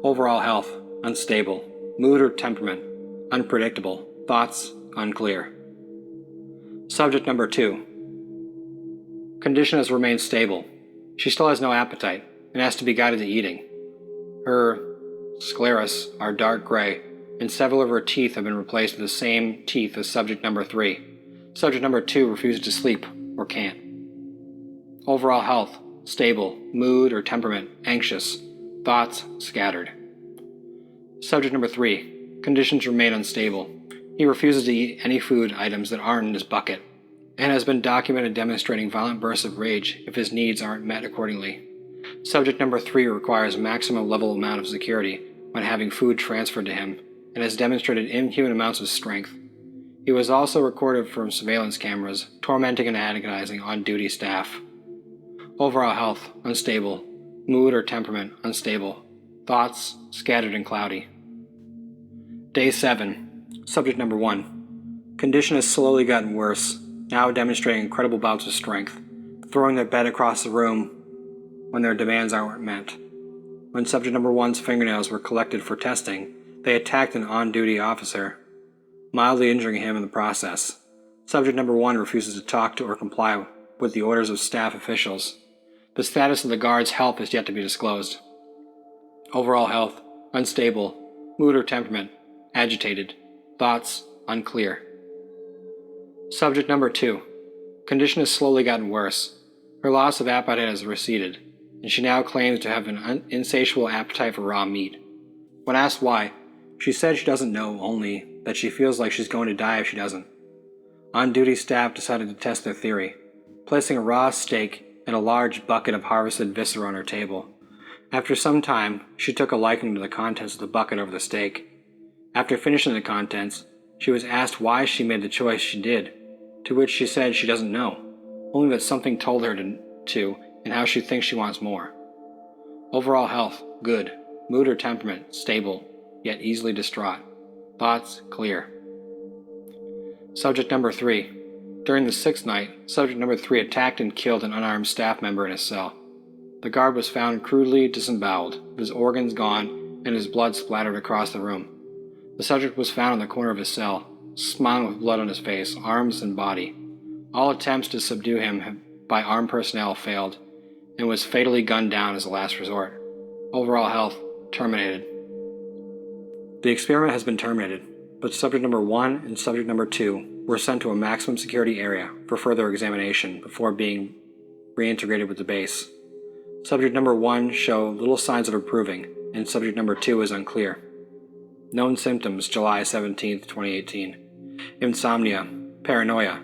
Overall health, unstable. Mood or temperament, unpredictable. Thoughts, unclear. Subject number 2. Condition has remained stable. She still has no appetite and has to be guided to eating. Her sclerosis are dark gray, and several of her teeth have been replaced with the same teeth as subject number 3. Subject number 2 refuses to sleep or can't. Overall health, stable. Mood or temperament, anxious. Thoughts, scattered. Subject number 3. Conditions remain unstable. He refuses to eat any food items that aren't in his bucket, and has been documented demonstrating violent bursts of rage if his needs aren't met accordingly. Subject number 3 requires a maximum level amount of security when having food transferred to him, and has demonstrated inhuman amounts of strength. He was also recorded from surveillance cameras, tormenting and agonizing on-duty staff. Overall health, unstable. Mood or temperament, unstable. Thoughts, scattered and cloudy. Day 7. Subject number 1. Condition has slowly gotten worse, now demonstrating incredible bouts of strength, throwing their bed across the room when their demands aren't met. When subject number 1's fingernails were collected for testing, they attacked an on-duty officer, mildly injuring him in the process. Subject number 1 refuses to talk to or comply with the orders of staff officials. The status of the guard's health is yet to be disclosed. Overall health, unstable. Mood or temperament, agitated. Thoughts, unclear. Subject number 2. Condition has slowly gotten worse. Her loss of appetite has receded, and she now claims to have an insatiable appetite for raw meat. When asked why, she said she doesn't know, only that she feels like she's going to die if she doesn't. On-duty staff decided to test their theory, placing a raw steak and a large bucket of harvested viscera on her table. After some time, she took a liking to the contents of the bucket over the steak. After finishing the contents, she was asked why she made the choice she did, to which she said she doesn't know, only that something told her to and how she thinks she wants more. Overall health, good. Mood or temperament, stable, yet easily distraught. Thoughts, clear. Subject number 3. During the 6th night, subject number 3 attacked and killed an unarmed staff member in his cell. The guard was found crudely disemboweled, with his organs gone and his blood splattered across the room. The subject was found in the corner of his cell, smiling with blood on his face, arms, and body. All attempts to subdue him by armed personnel failed, and was fatally gunned down as a last resort. Overall health, terminated. The experiment has been terminated, but subject number 1 and subject number 2 were sent to a maximum security area for further examination before being reintegrated with the base. Subject number 1 show little signs of improving, and subject number 2 is unclear. Known symptoms, July 17, 2018. Insomnia, paranoia,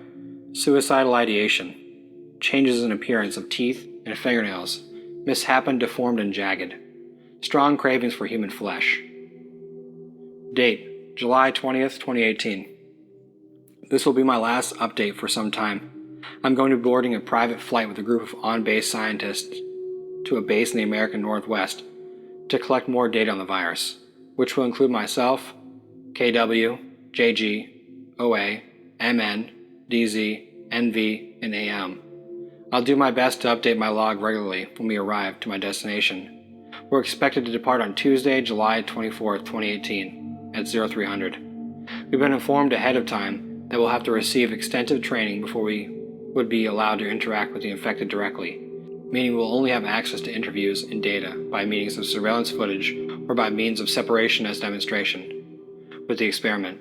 suicidal ideation, changes in appearance of teeth and fingernails, misshapen, deformed, and jagged. Strong cravings for human flesh. Date, July 20th, 2018. This will be my last update for some time. I'm going to be boarding a private flight with a group of on-base scientists to a base in the American Northwest to collect more data on the virus, which will include myself, KW, JG, OA, MN, DZ, NV, and AM. I'll do my best to update my log regularly when we arrive to my destination. We're expected to depart on Tuesday, July 24th, 2018 at 0300. We've been informed ahead of time that we'll have to receive extensive training before we would be allowed to interact with the infected directly, meaning we'll only have access to interviews and data by means of surveillance footage or by means of separation as demonstration with the experiment.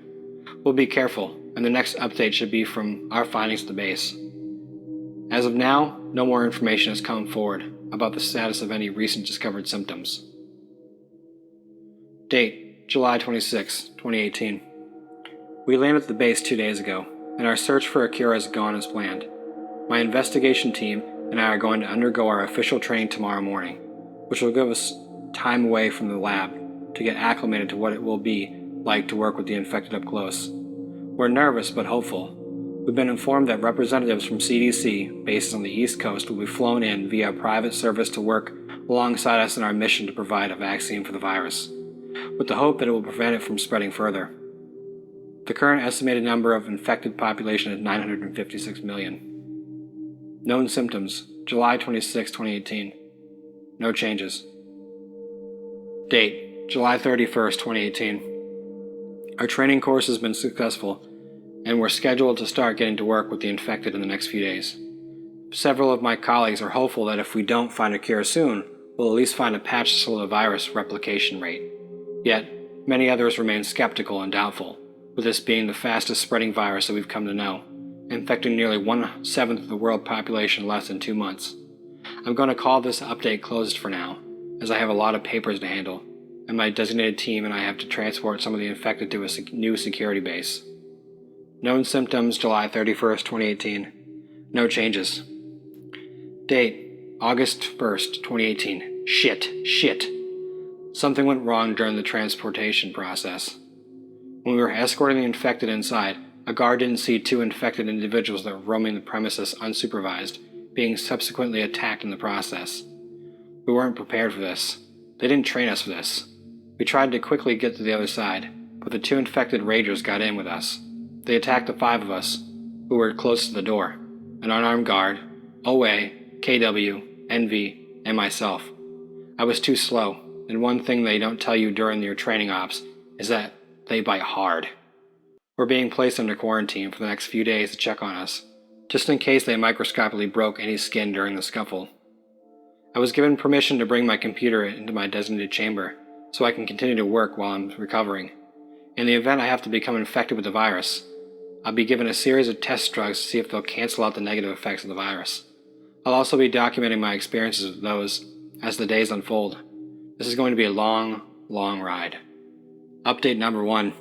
We'll be careful, and the next update should be from our findings at the base. As of now, no more information has come forward about the status of any recent discovered symptoms. Date, July 26, 2018. We landed at the base 2 days ago, and our search for a cure has gone as planned. My investigation team and I are going to undergo our official training tomorrow morning, which will give us time away from the lab to get acclimated to what it will be like to work with the infected up close. We're nervous but hopeful. We've been informed that representatives from CDC, bases on the East Coast, will be flown in via a private service to work alongside us in our mission to provide a vaccine for the virus, with the hope that it will prevent it from spreading further. The current estimated number of infected population is 956 million. Known symptoms, July 26, 2018. No changes. Date, July 31st, 2018. Our training course has been successful, and we're scheduled to start getting to work with the infected in the next few days. Several of my colleagues are hopeful that if we don't find a cure soon, we'll at least find a patch to slow the virus replication rate. Yet, many others remain skeptical and doubtful, with this being the fastest spreading virus that we've come to know, infecting nearly 1/7 of the world population in less than 2 months. I'm going to call this update closed for now, as I have a lot of papers to handle, and my designated team and I have to transport some of the infected to a new security base. Known symptoms, July 31st, 2018. No changes. Date, August 1st, 2018. Shit. Something went wrong during the transportation process. When we were escorting the infected inside, a guard didn't see 2 infected individuals that were roaming the premises unsupervised, being subsequently attacked in the process. We weren't prepared for this. They didn't train us for this. We tried to quickly get to the other side, but the 2 infected ragers got in with us. They attacked the 5 of us, who were close to the door, an unarmed guard, OA, KW, NV, and myself. I was too slow, and one thing they don't tell you during your training ops is that they bite hard. We're being placed under quarantine for the next few days to check on us, just in case they microscopically broke any skin during the scuffle. I was given permission to bring my computer into my designated chamber, so I can continue to work while I'm recovering. In the event I have to become infected with the virus, I'll be given a series of test drugs to see if they'll cancel out the negative effects of the virus. I'll also be documenting my experiences with those as the days unfold. This is going to be a long ride. Update number 1.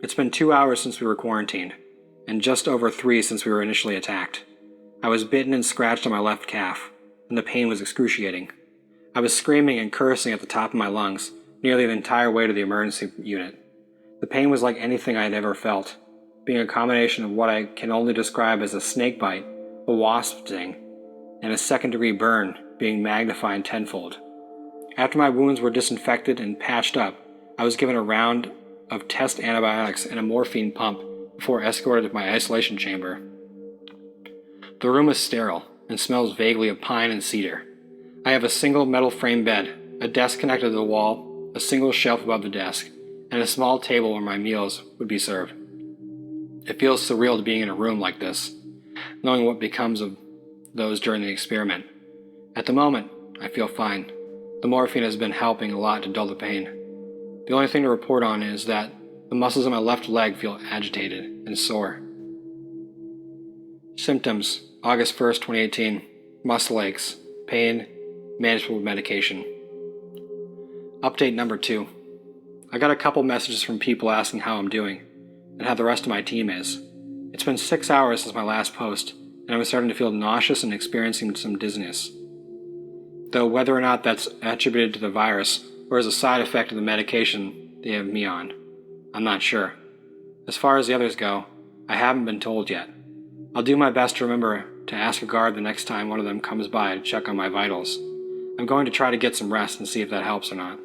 It's been 2 hours since we were quarantined. and just over 3 since we were initially attacked. I was bitten and scratched on my left calf, and the pain was excruciating. I was screaming and cursing at the top of my lungs, nearly the entire way to the emergency unit. The pain was like anything I had ever felt, being a combination of what I can only describe as a snake bite, a wasp sting, and a second-degree burn being magnified tenfold. After my wounds were disinfected and patched up, I was given a round of test antibiotics and a morphine pump before escorted to my isolation chamber. The room is sterile and smells vaguely of pine and cedar. I have a single metal frame bed, a desk connected to the wall, a single shelf above the desk, and a small table where my meals would be served. It feels surreal to be in a room like this, knowing what becomes of those during the experiment. At the moment, I feel fine. The morphine has been helping a lot to dull the pain. The only thing to report on is that the muscles in my left leg feel agitated and sore. Symptoms: August 1st, 2018. Muscle aches, pain, manageable with medication. Update number 2. I got a couple messages from people asking how I'm doing, and how the rest of my team is. It's been 6 hours since my last post, and I'm starting to feel nauseous and experiencing some dizziness. Though whether or not that's attributed to the virus, or as a side effect of the medication they have me on, I'm not sure. As far as the others go, I haven't been told yet. I'll do my best to remember to ask a guard the next time one of them comes by to check on my vitals. I'm going to try to get some rest and see if that helps or not.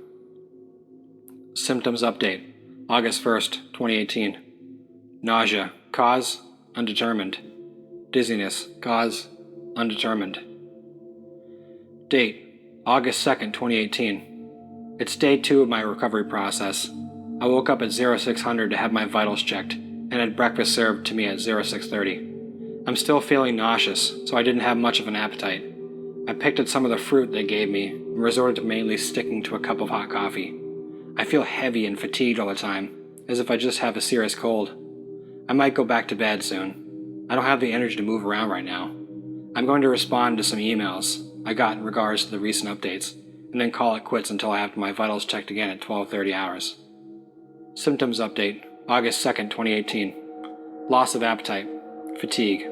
Symptoms update. August 1st, 2018. Nausea. Cause: undetermined. Dizziness. Cause: undetermined. Date: August 2nd, 2018. It's day 2 of my recovery process. I woke up at 0600 to have my vitals checked, and had breakfast served to me at 0630. I'm still feeling nauseous, so I didn't have much of an appetite. I picked at some of the fruit they gave me, and resorted to mainly sticking to a cup of hot coffee. I feel heavy and fatigued all the time, as if I just have a serious cold. I might go back to bed soon. I don't have the energy to move around right now. I'm going to respond to some emails I got in regards to the recent updates, and then call it quits until I have my vitals checked again at 12:30 hours. Symptoms update. August 2nd, 2018. Loss of appetite. Fatigue.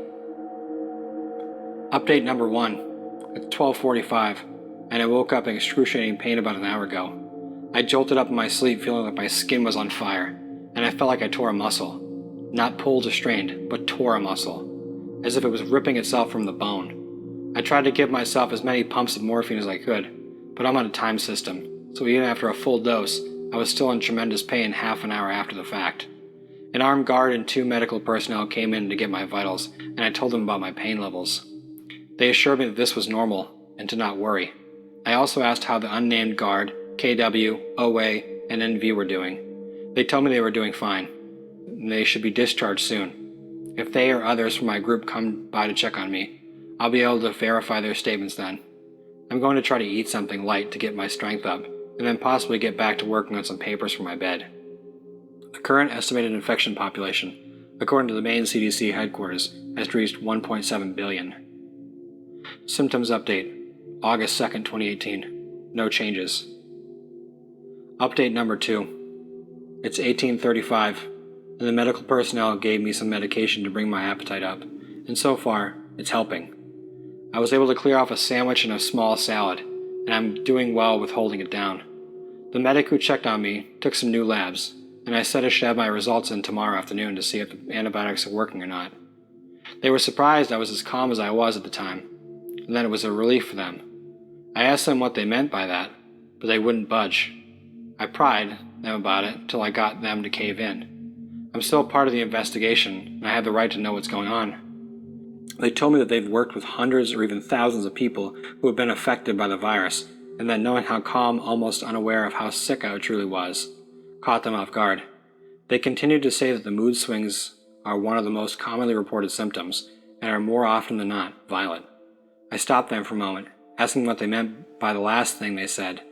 Update number 1. It's 12:45, and I woke up in excruciating pain about an hour ago. I jolted up in my sleep feeling like my skin was on fire, and I felt like I tore a muscle. Not pulled or strained, but tore a muscle, as if it was ripping itself from the bone. I tried to give myself as many pumps of morphine as I could, but I'm on a time system, so even after a full dose, I was still in tremendous pain half an hour after the fact. An armed guard and 2 medical personnel came in to get my vitals, and I told them about my pain levels. They assured me that this was normal, and to not worry. I also asked how the unnamed guard, KW, OA, and NV were doing. They told me they were doing fine, and they should be discharged soon. If they or others from my group come by to check on me, I'll be able to verify their statements then. I'm going to try to eat something light to get my strength up, and then possibly get back to working on some papers for my bed. The current estimated infection population, according to the main CDC headquarters, has reached 1.7 billion. Symptoms update. August 2nd, 2018. No changes. Update number 2. It's 18:35, and the medical personnel gave me some medication to bring my appetite up, and so far, it's helping. I was able to clear off a sandwich and a small salad, and I'm doing well with holding it down. The medic who checked on me took some new labs, and I said I should have my results in tomorrow afternoon to see if the antibiotics are working or not. They were surprised I was as calm as I was at the time, and that it was a relief for them. I asked them what they meant by that, but they wouldn't budge. I pried them about it till I got them to cave in. I'm still part of the investigation, and I have the right to know what's going on. They told me that they've worked with hundreds or even thousands of people who have been affected by the virus, and that knowing how calm, almost unaware of how sick I truly was, caught them off guard. They continued to say that the mood swings are one of the most commonly reported symptoms, and are more often than not violent. I stopped them for a moment, asking what they meant by the last thing they said,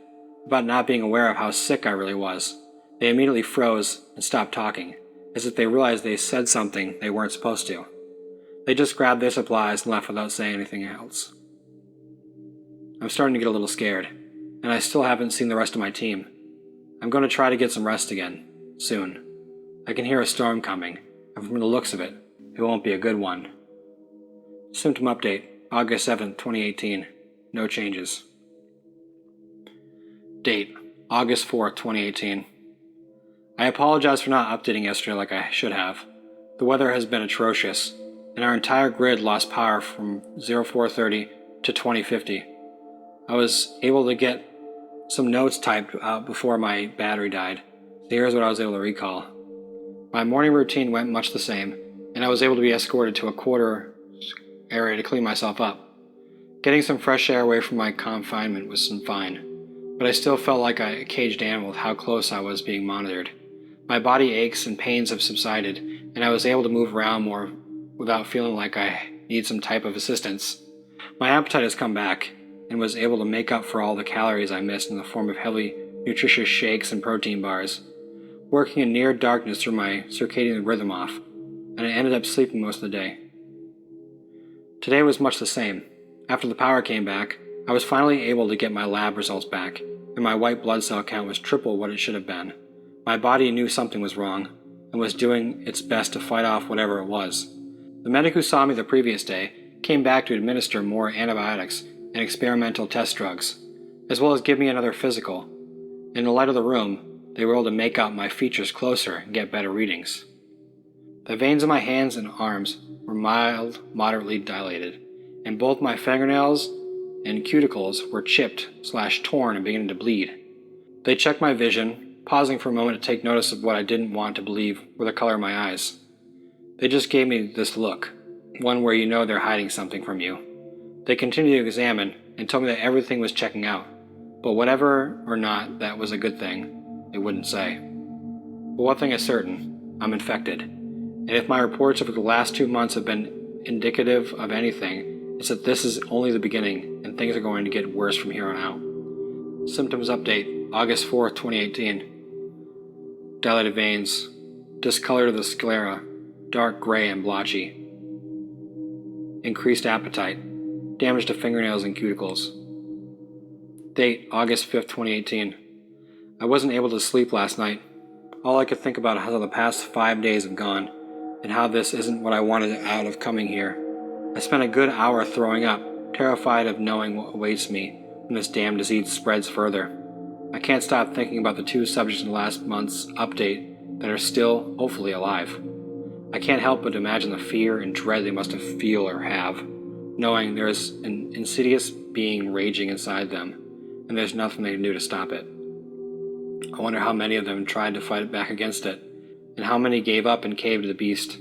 about not being aware of how sick I really was. They immediately froze and stopped talking, as if they realized they said something they weren't supposed to. They just grabbed their supplies and left without saying anything else. I'm starting to get a little scared, and I still haven't seen the rest of my team. I'm going to try to get some rest again, soon. I can hear a storm coming, and from the looks of it, it won't be a good one. Symptom update, August 7th, 2018. No changes. Date, August 4th, 2018. I apologize for not updating yesterday like I should have. The weather has been atrocious, and our entire grid lost power from 0430 to 2050. I was able to get some notes typed out before my battery died, so here's what I was able to recall. My morning routine went much the same, and I was able to be escorted to a quarter area to clean myself up. Getting some fresh air away from my confinement was fine, but I still felt like a caged animal with how close I was being monitored. My body aches and pains have subsided, and I was able to move around more without feeling like I need some type of assistance. My appetite has come back, and was able to make up for all the calories I missed in the form of heavily nutritious shakes and protein bars. Working in near darkness threw my circadian rhythm off, and I ended up sleeping most of the day. Today was much the same. After the power came back, I was finally able to get my lab results back, and my white blood cell count was triple what it should have been. My body knew something was wrong, and was doing its best to fight off whatever it was. The medic who saw me the previous day came back to administer more antibiotics and experimental test drugs, as well as give me another physical. In the light of the room, they were able to make out my features closer and get better readings. The veins in my hands and arms were moderately dilated, and both my fingernails and cuticles were chipped/torn and beginning to bleed. They checked my vision, pausing for a moment to take notice of what I didn't want to believe were the color of my eyes. They just gave me this look, one where you know they're hiding something from you. They continued to examine and told me that everything was checking out, but whatever or not that was a good thing, they wouldn't say. But one thing is certain, I'm infected, and if my reports over the last 2 months have been indicative of anything, it's that this is only the beginning and things are going to get worse from here on out. Symptoms update, August 4th, 2018. Dilated veins, discolored of the sclera, dark gray and blotchy. Increased appetite, damage to fingernails and cuticles. Date, August 5th, 2018. I wasn't able to sleep last night. All I could think about is how the past 5 days have gone, and how this isn't what I wanted out of coming here. I spent a good hour throwing up, terrified of knowing what awaits me when this damn disease spreads further. I can't stop thinking about the 2 subjects in last month's update that are still, hopefully, alive. I can't help but imagine the fear and dread they must feel or have, knowing there's an insidious being raging inside them, and there's nothing they can do to stop it. I wonder how many of them tried to fight back against it, and how many gave up and caved to the beast.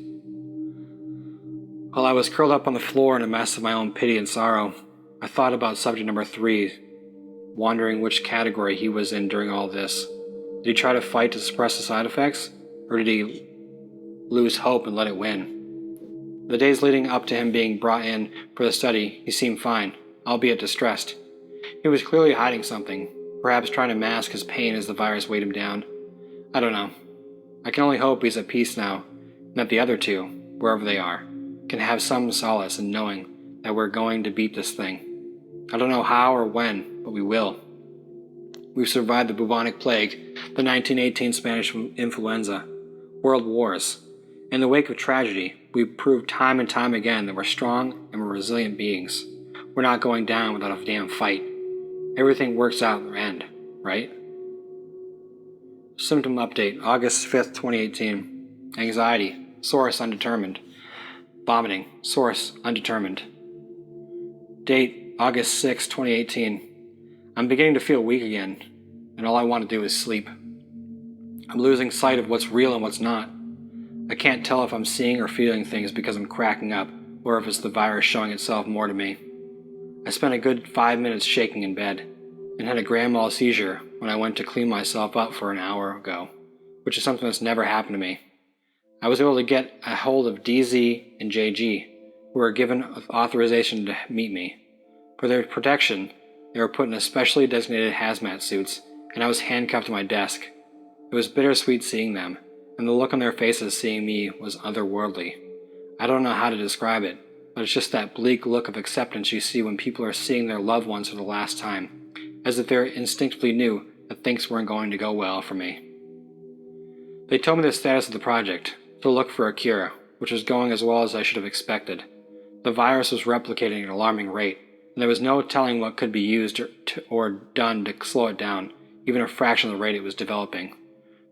While I was curled up on the floor in a mess of my own pity and sorrow, I thought about subject number 3, wondering which category he was in during all this. Did he try to fight to suppress the side effects, or did he lose hope and let it win? The days leading up to him being brought in for the study, he seemed fine, albeit distressed. He was clearly hiding something, perhaps trying to mask his pain as the virus weighed him down. I don't know. I can only hope he's at peace now, and that the other 2, wherever they are, can have some solace in knowing that we're going to beat this thing. I don't know how or when, but we will. We've survived the bubonic plague, the 1918 Spanish influenza, world wars. In the wake of tragedy, we've proved time and time again that we're strong and we're resilient beings. We're not going down without a damn fight. Everything works out in the end, right? Symptom update, August 5th, 2018. Anxiety, source undetermined. Vomiting, source undetermined. Date, August 6th, 2018. I'm beginning to feel weak again, and all I want to do is sleep. I'm losing sight of what's real and what's not. I can't tell if I'm seeing or feeling things because I'm cracking up, or if it's the virus showing itself more to me. I spent a good 5 minutes shaking in bed, and had a grand mal seizure when I went to clean myself up for an hour ago, which is something that's never happened to me. I was able to get a hold of DZ and JG, who were given authorization to meet me. For their protection, they were put in especially designated hazmat suits, and I was handcuffed to my desk. It was bittersweet seeing them, and the look on their faces seeing me was otherworldly. I don't know how to describe it, but it's just that bleak look of acceptance you see when people are seeing their loved ones for the last time, as if they instinctively knew that things weren't going to go well for me. They told me the status of the project, to look for a cure, which was going as well as I should have expected. The virus was replicating at an alarming rate, and there was no telling what could be used or done to slow it down, even a fraction of the rate it was developing.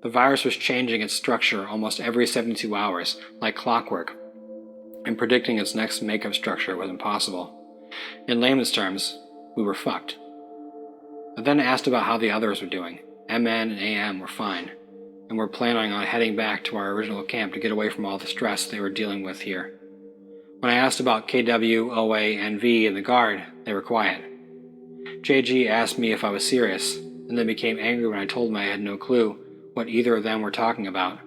The virus was changing its structure almost every 72 hours, like clockwork, and predicting its next makeup structure was impossible. In layman's terms, we were fucked. I then asked about how the others were doing. MN and AM were fine, and were planning on heading back to our original camp to get away from all the stress they were dealing with here. When I asked about KW, OA, NV, and the guard, they were quiet. JG asked me if I was serious, and then became angry when I told him I had no clue what either of them were talking about.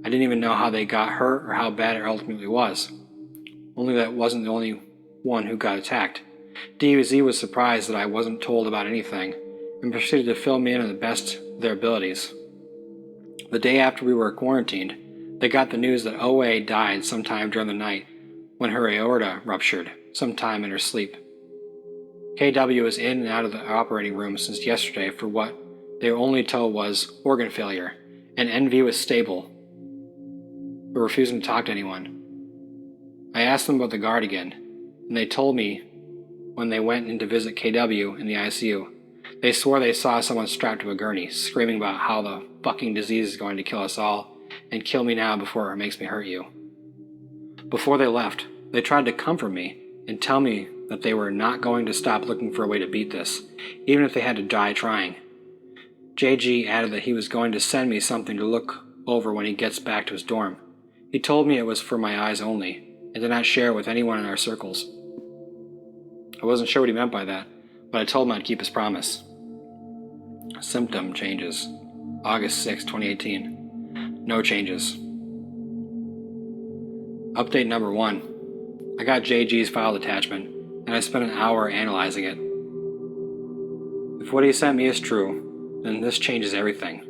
I didn't even know how they got hurt or how bad it ultimately was. Only that wasn't the only one who got attacked. DZ was surprised that I wasn't told about anything, and proceeded to fill me in on the best of their abilities. The day after we were quarantined, they got the news that OA died sometime during the night when her aorta ruptured, sometime in her sleep. KW was in and out of the operating room since yesterday for what they were only told was organ failure, and NV was stable, but refusing to talk to anyone. I asked them about the guard again, and they told me when they went in to visit KW in the ICU. They swore they saw someone strapped to a gurney, screaming about how the fucking disease is going to kill us all, and kill me now before it makes me hurt you. Before they left, they tried to comfort me and tell me that they were not going to stop looking for a way to beat this, even if they had to die trying. JG added that he was going to send me something to look over when he gets back to his dorm. He told me it was for my eyes only, and did not share it with anyone in our circles. I wasn't sure what he meant by that, but I told him I'd keep his promise. Symptom changes. August 6, 2018. No changes. Update number 1. I got JG's file attachment, and I spent an hour analyzing it. If what he sent me is true, then this changes everything.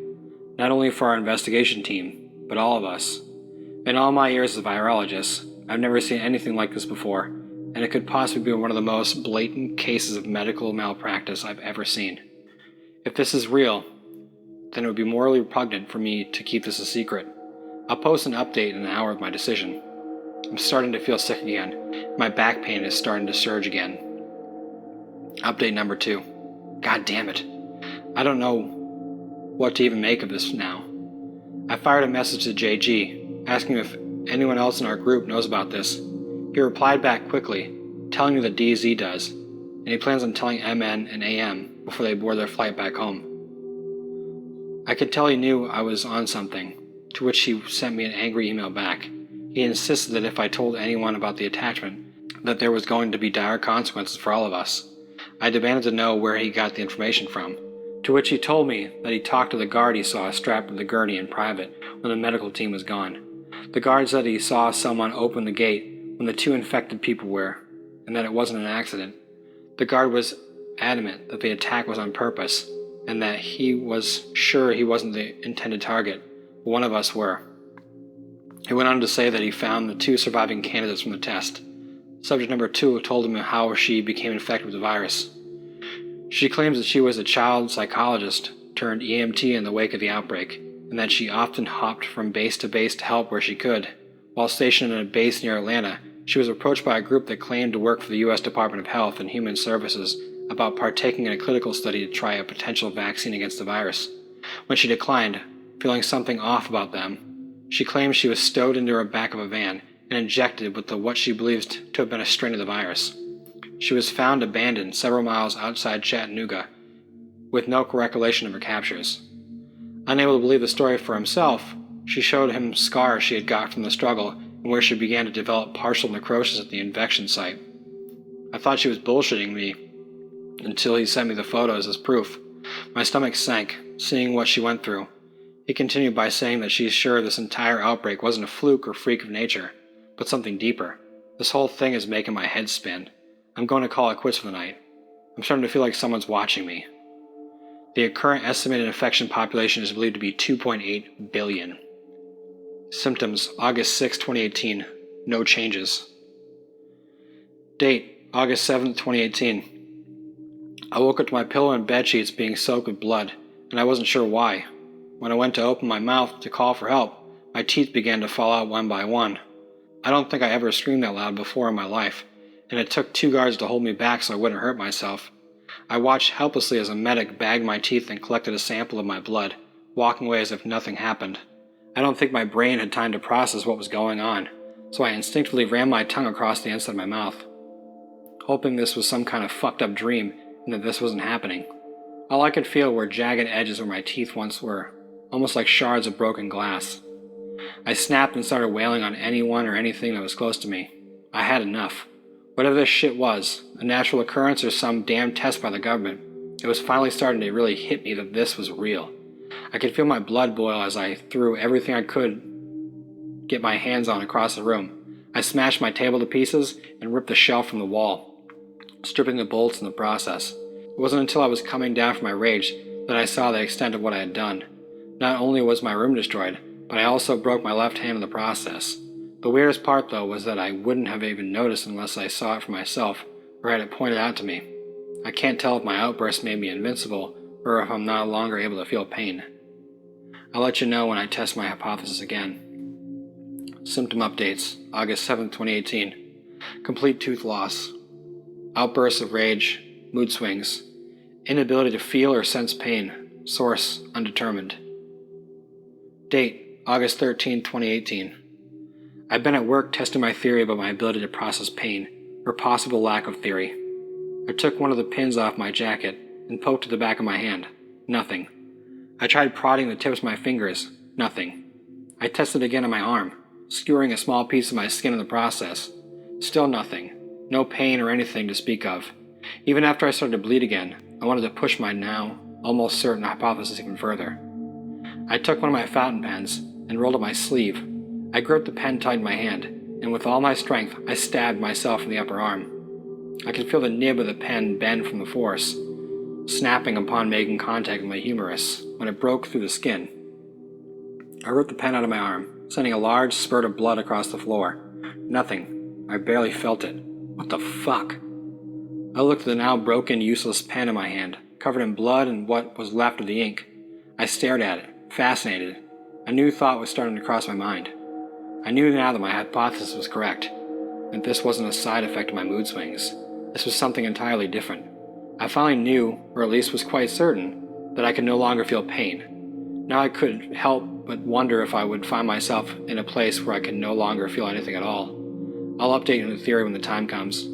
Not only for our investigation team, but all of us. In all my years as a virologist, I've never seen anything like this before, and it could possibly be one of the most blatant cases of medical malpractice I've ever seen. If this is real, then it would be morally repugnant for me to keep this a secret. I'll post an update in an hour of my decision. I'm starting to feel sick again. My back pain is starting to surge again. Update number 2. God damn it. I don't know what to even make of this now. I fired a message to JG, asking if anyone else in our group knows about this. He replied back quickly, telling me that DZ does, and he plans on telling MN and AM before they board their flight back home. I could tell he knew I was on something, to which he sent me an angry email back. He insisted that if I told anyone about the attachment, that there was going to be dire consequences for all of us. I demanded to know where he got the information from, to which he told me that he talked to the guard he saw strapped to the gurney in private when the medical team was gone. The guard said he saw someone open the gate when the 2 infected people were, and that it wasn't an accident. The guard was adamant that the attack was on purpose, and that he was sure he wasn't the intended target, but one of us were. He went on to say that he found the 2 surviving candidates from the test. Subject number 2 told him how she became infected with the virus. She claims that she was a child psychologist turned EMT in the wake of the outbreak, and that she often hopped from base to help where she could. While stationed in a base near Atlanta, she was approached by a group that claimed to work for the U.S. Department of Health and Human Services about partaking in a clinical study to try a potential vaccine against the virus. When she declined, feeling something off about them, she claims she was stowed into the back of a van and injected with what she believes to have been a strain of the virus. She was found abandoned several miles outside Chattanooga, with no recollection of her captures. Unable to believe the story for himself, she showed him scars she had got from the struggle and where she began to develop partial necrosis at the injection site. I thought she was bullshitting me until he sent me the photos as proof. My stomach sank, seeing what she went through. He continued by saying that she's sure this entire outbreak wasn't a fluke or freak of nature, but something deeper. This whole thing is making my head spin. I'm going to call it quits for the night. I'm starting to feel like someone's watching me. The current estimated infection population is believed to be 2.8 billion. Symptoms, August 6, 2018. No changes. Date, August 7, 2018. I woke up to my pillow and bedsheets being soaked with blood, and I wasn't sure why. When I went to open my mouth to call for help, my teeth began to fall out one by one. I don't think I ever screamed that loud before in my life, and it took 2 guards to hold me back so I wouldn't hurt myself. I watched helplessly as a medic bagged my teeth and collected a sample of my blood, walking away as if nothing happened. I don't think my brain had time to process what was going on, so I instinctively ran my tongue across the inside of my mouth, hoping this was some kind of fucked up dream and that this wasn't happening. All I could feel were jagged edges where my teeth once were, almost like shards of broken glass. I snapped and started wailing on anyone or anything that was close to me. I had enough. Whatever this shit was, a natural occurrence or some damn test by the government, it was finally starting to really hit me that this was real. I could feel my blood boil as I threw everything I could get my hands on across the room. I smashed my table to pieces and ripped the shelf from the wall, stripping the bolts in the process. It wasn't until I was coming down from my rage that I saw the extent of what I had done. Not only was my room destroyed, but I also broke my left hand in the process. The weirdest part, though, was that I wouldn't have even noticed unless I saw it for myself or had it pointed out to me. I can't tell if my outburst made me invincible or if I'm no longer able to feel pain. I'll let you know when I test my hypothesis again. Symptom updates, August 7, 2018. Complete tooth loss. Outbursts of rage, mood swings. Inability to feel or sense pain. Source undetermined. Date, August 13, 2018. I've been at work testing my theory about my ability to process pain, or possible lack of theory. I took one of the pins off my jacket and poked at the back of my hand. Nothing. I tried prodding the tips of my fingers. Nothing. I tested again on my arm, skewering a small piece of my skin in the process. Still nothing. No pain or anything to speak of. Even after I started to bleed again, I wanted to push my now almost certain hypothesis even further. I took one of my fountain pens and rolled up my sleeve. I gripped the pen tight in my hand, and with all my strength, I stabbed myself in the upper arm. I could feel the nib of the pen bend from the force, snapping upon making contact with my humerus when it broke through the skin. I ripped the pen out of my arm, sending a large spurt of blood across the floor. Nothing. I barely felt it. What the fuck? I looked at the now broken, useless pen in my hand, covered in blood and what was left of the ink. I stared at it, fascinated. A new thought was starting to cross my mind. I knew now that my hypothesis was correct, that this wasn't a side effect of my mood swings. This was something entirely different. I finally knew, or at least was quite certain, that I could no longer feel pain. Now I couldn't help but wonder if I would find myself in a place where I could no longer feel anything at all. I'll update on the theory when the time comes.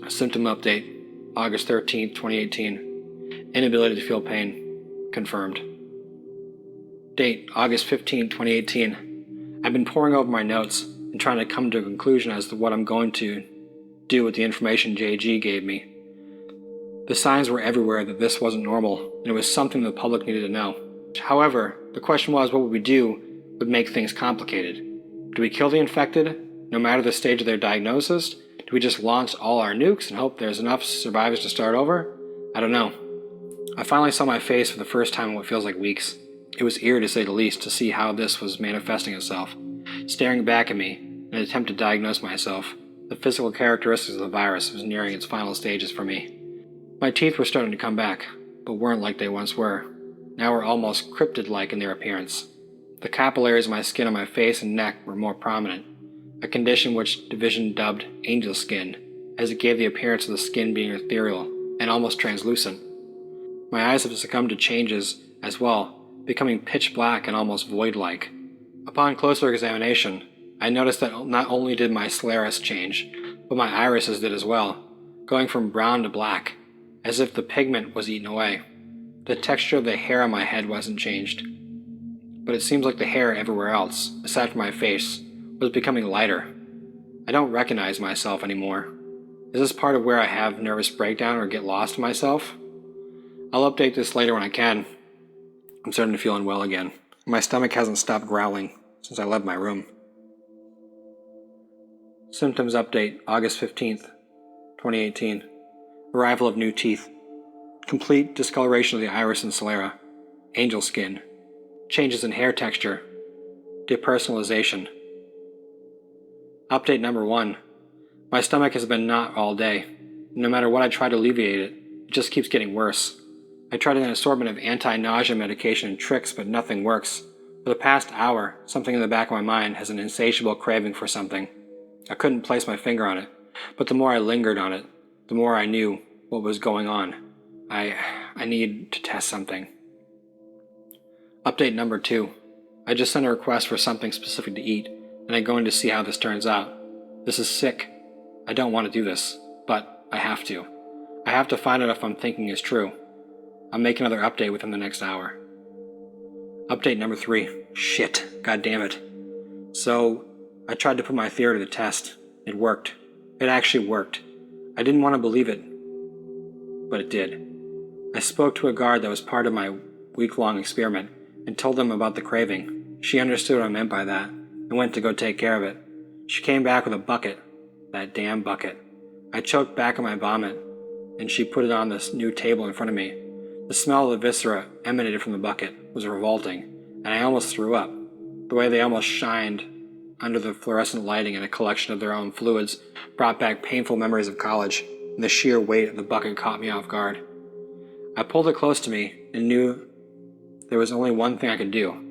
A symptom update, August 13, 2018. Inability to feel pain. Confirmed. Date, August 15, 2018. I've been poring over my notes and trying to come to a conclusion as to what I'm going to do with the information JG gave me. The signs were everywhere that this wasn't normal, and it was something the public needed to know. However, the question was what would we do would make things complicated. Do we kill the infected, no matter the stage of their diagnosis? Do we just launch all our nukes and hope there's enough survivors to start over? I don't know. I finally saw my face for the first time in what feels like weeks. It was eerie to say the least to see how this was manifesting itself. Staring back at me in an attempt to diagnose myself, the physical characteristics of the virus was nearing its final stages for me. My teeth were starting to come back, but weren't like they once were. Now were almost cryptid-like in their appearance. The capillaries of my skin on my face and neck were more prominent, a condition which division dubbed angel skin, as it gave the appearance of the skin being ethereal and almost translucent. My eyes have succumbed to changes as well, becoming pitch black and almost void-like. Upon closer examination, I noticed that not only did my scleras change, but my irises did as well, going from brown to black, as if the pigment was eaten away. The texture of the hair on my head wasn't changed, but it seems like the hair everywhere else, aside from my face, was becoming lighter. I don't recognize myself anymore. Is this part of where I have nervous breakdown or get lost in myself? I'll update this later when I can. I'm starting to feel unwell again. My stomach hasn't stopped growling since I left my room. Symptoms update, August 15th, 2018. Arrival of new teeth. Complete discoloration of the iris and sclera. Angel skin. Changes in hair texture. Depersonalization. Update number 1. My stomach has been knot all day. No matter what I try to alleviate it, it just keeps getting worse. I tried an assortment of anti-nausea medication and tricks, but nothing works. For the past hour, something in the back of my mind has an insatiable craving for something. I couldn't place my finger on it, but the more I lingered on it, the more I knew what was going on. I need to test something. Update number 2. I just sent a request for something specific to eat, and I'm going to see how this turns out. This is sick. I don't want to do this, but I have to. I have to find out if I'm thinking is true. I'll make another update within the next hour. Update number 3. Shit. God damn it. So, I tried to put my theory to the test. It worked. It actually worked. I didn't want to believe it, but it did. I spoke to a guard that was part of my week-long experiment and told them about the craving. She understood what I meant by that and went to go take care of it. She came back with a bucket. That damn bucket. I choked back on my vomit, and she put it on this new table in front of me. The smell of the viscera emanated from the bucket was revolting, and I almost threw up. The way they almost shined under the fluorescent lighting and a collection of their own fluids brought back painful memories of college, and the sheer weight of the bucket caught me off guard. I pulled it close to me and knew there was only one thing I could do.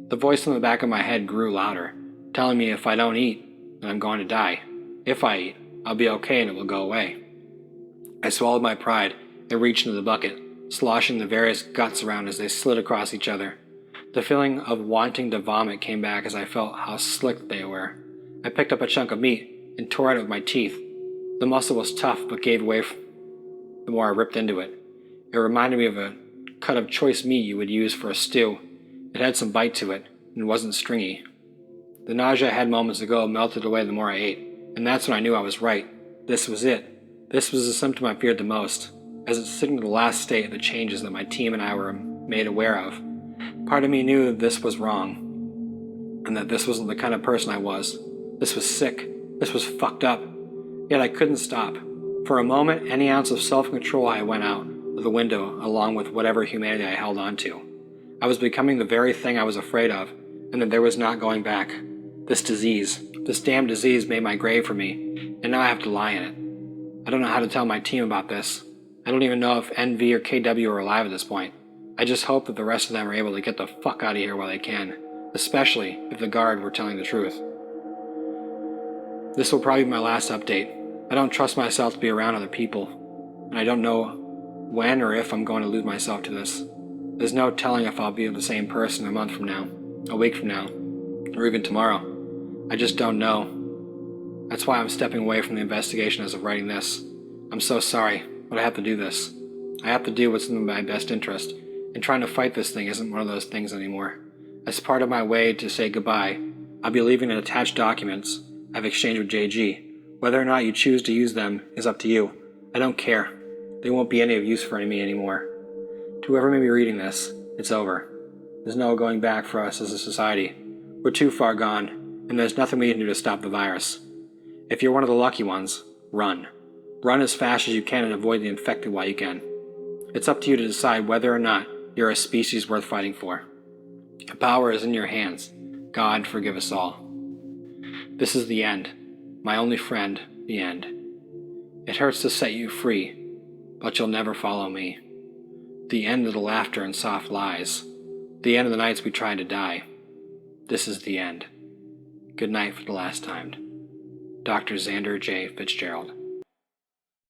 The voice in the back of my head grew louder, telling me if I don't eat, then I'm going to die. If I eat, I'll be okay and it will go away. I swallowed my pride and reached into the bucket, sloshing the various guts around as they slid across each other. The feeling of wanting to vomit came back as I felt how slick they were. I picked up a chunk of meat and tore at it with my teeth. The muscle was tough but gave way the more I ripped into it. It reminded me of a cut of choice meat you would use for a stew. It had some bite to it and wasn't stringy. The nausea I had moments ago melted away the more I ate, and that's when I knew I was right. This was it. This was the symptom I feared the most, as it signaled the last state of the changes that my team and I were made aware of. Part of me knew that this was wrong, and that this wasn't the kind of person I was. This was sick. This was fucked up. Yet I couldn't stop. For a moment, any ounce of self-control I went out of the window along with whatever humanity I held on to. I was becoming the very thing I was afraid of, and that there was not going back. This damn disease made my grave for me, and now I have to lie in it. I don't know how to tell my team about this. I don't even know if NV or KW are alive at this point. I just hope that the rest of them are able to get the fuck out of here while they can, especially if the guard were telling the truth. This will probably be my last update. I don't trust myself to be around other people, and I don't know when or if I'm going to lose myself to this. There's no telling if I'll be the same person a month from now, a week from now, or even tomorrow. I just don't know. That's why I'm stepping away from the investigation as of writing this. I'm so sorry, but I have to do this. I have to do what's in my best interest, and trying to fight this thing isn't one of those things anymore. As part of my way to say goodbye, I'll be leaving attached documents I've exchanged with JG. Whether or not you choose to use them is up to you. I don't care. They won't be any of use for me anymore. To whoever may be reading this, it's over. There's no going back for us as a society. We're too far gone, and there's nothing we can do to stop the virus. If you're one of the lucky ones, run. Run as fast as you can and avoid the infected while you can. It's up to you to decide whether or not you're a species worth fighting for. The power is in your hands. God forgive us all. This is the end. My only friend, the end. It hurts to set you free, but you'll never follow me. The end of the laughter and soft lies. The end of the nights we tried to die. This is the end. Good night for the last time. Dr. Xander J. Fitzgerald.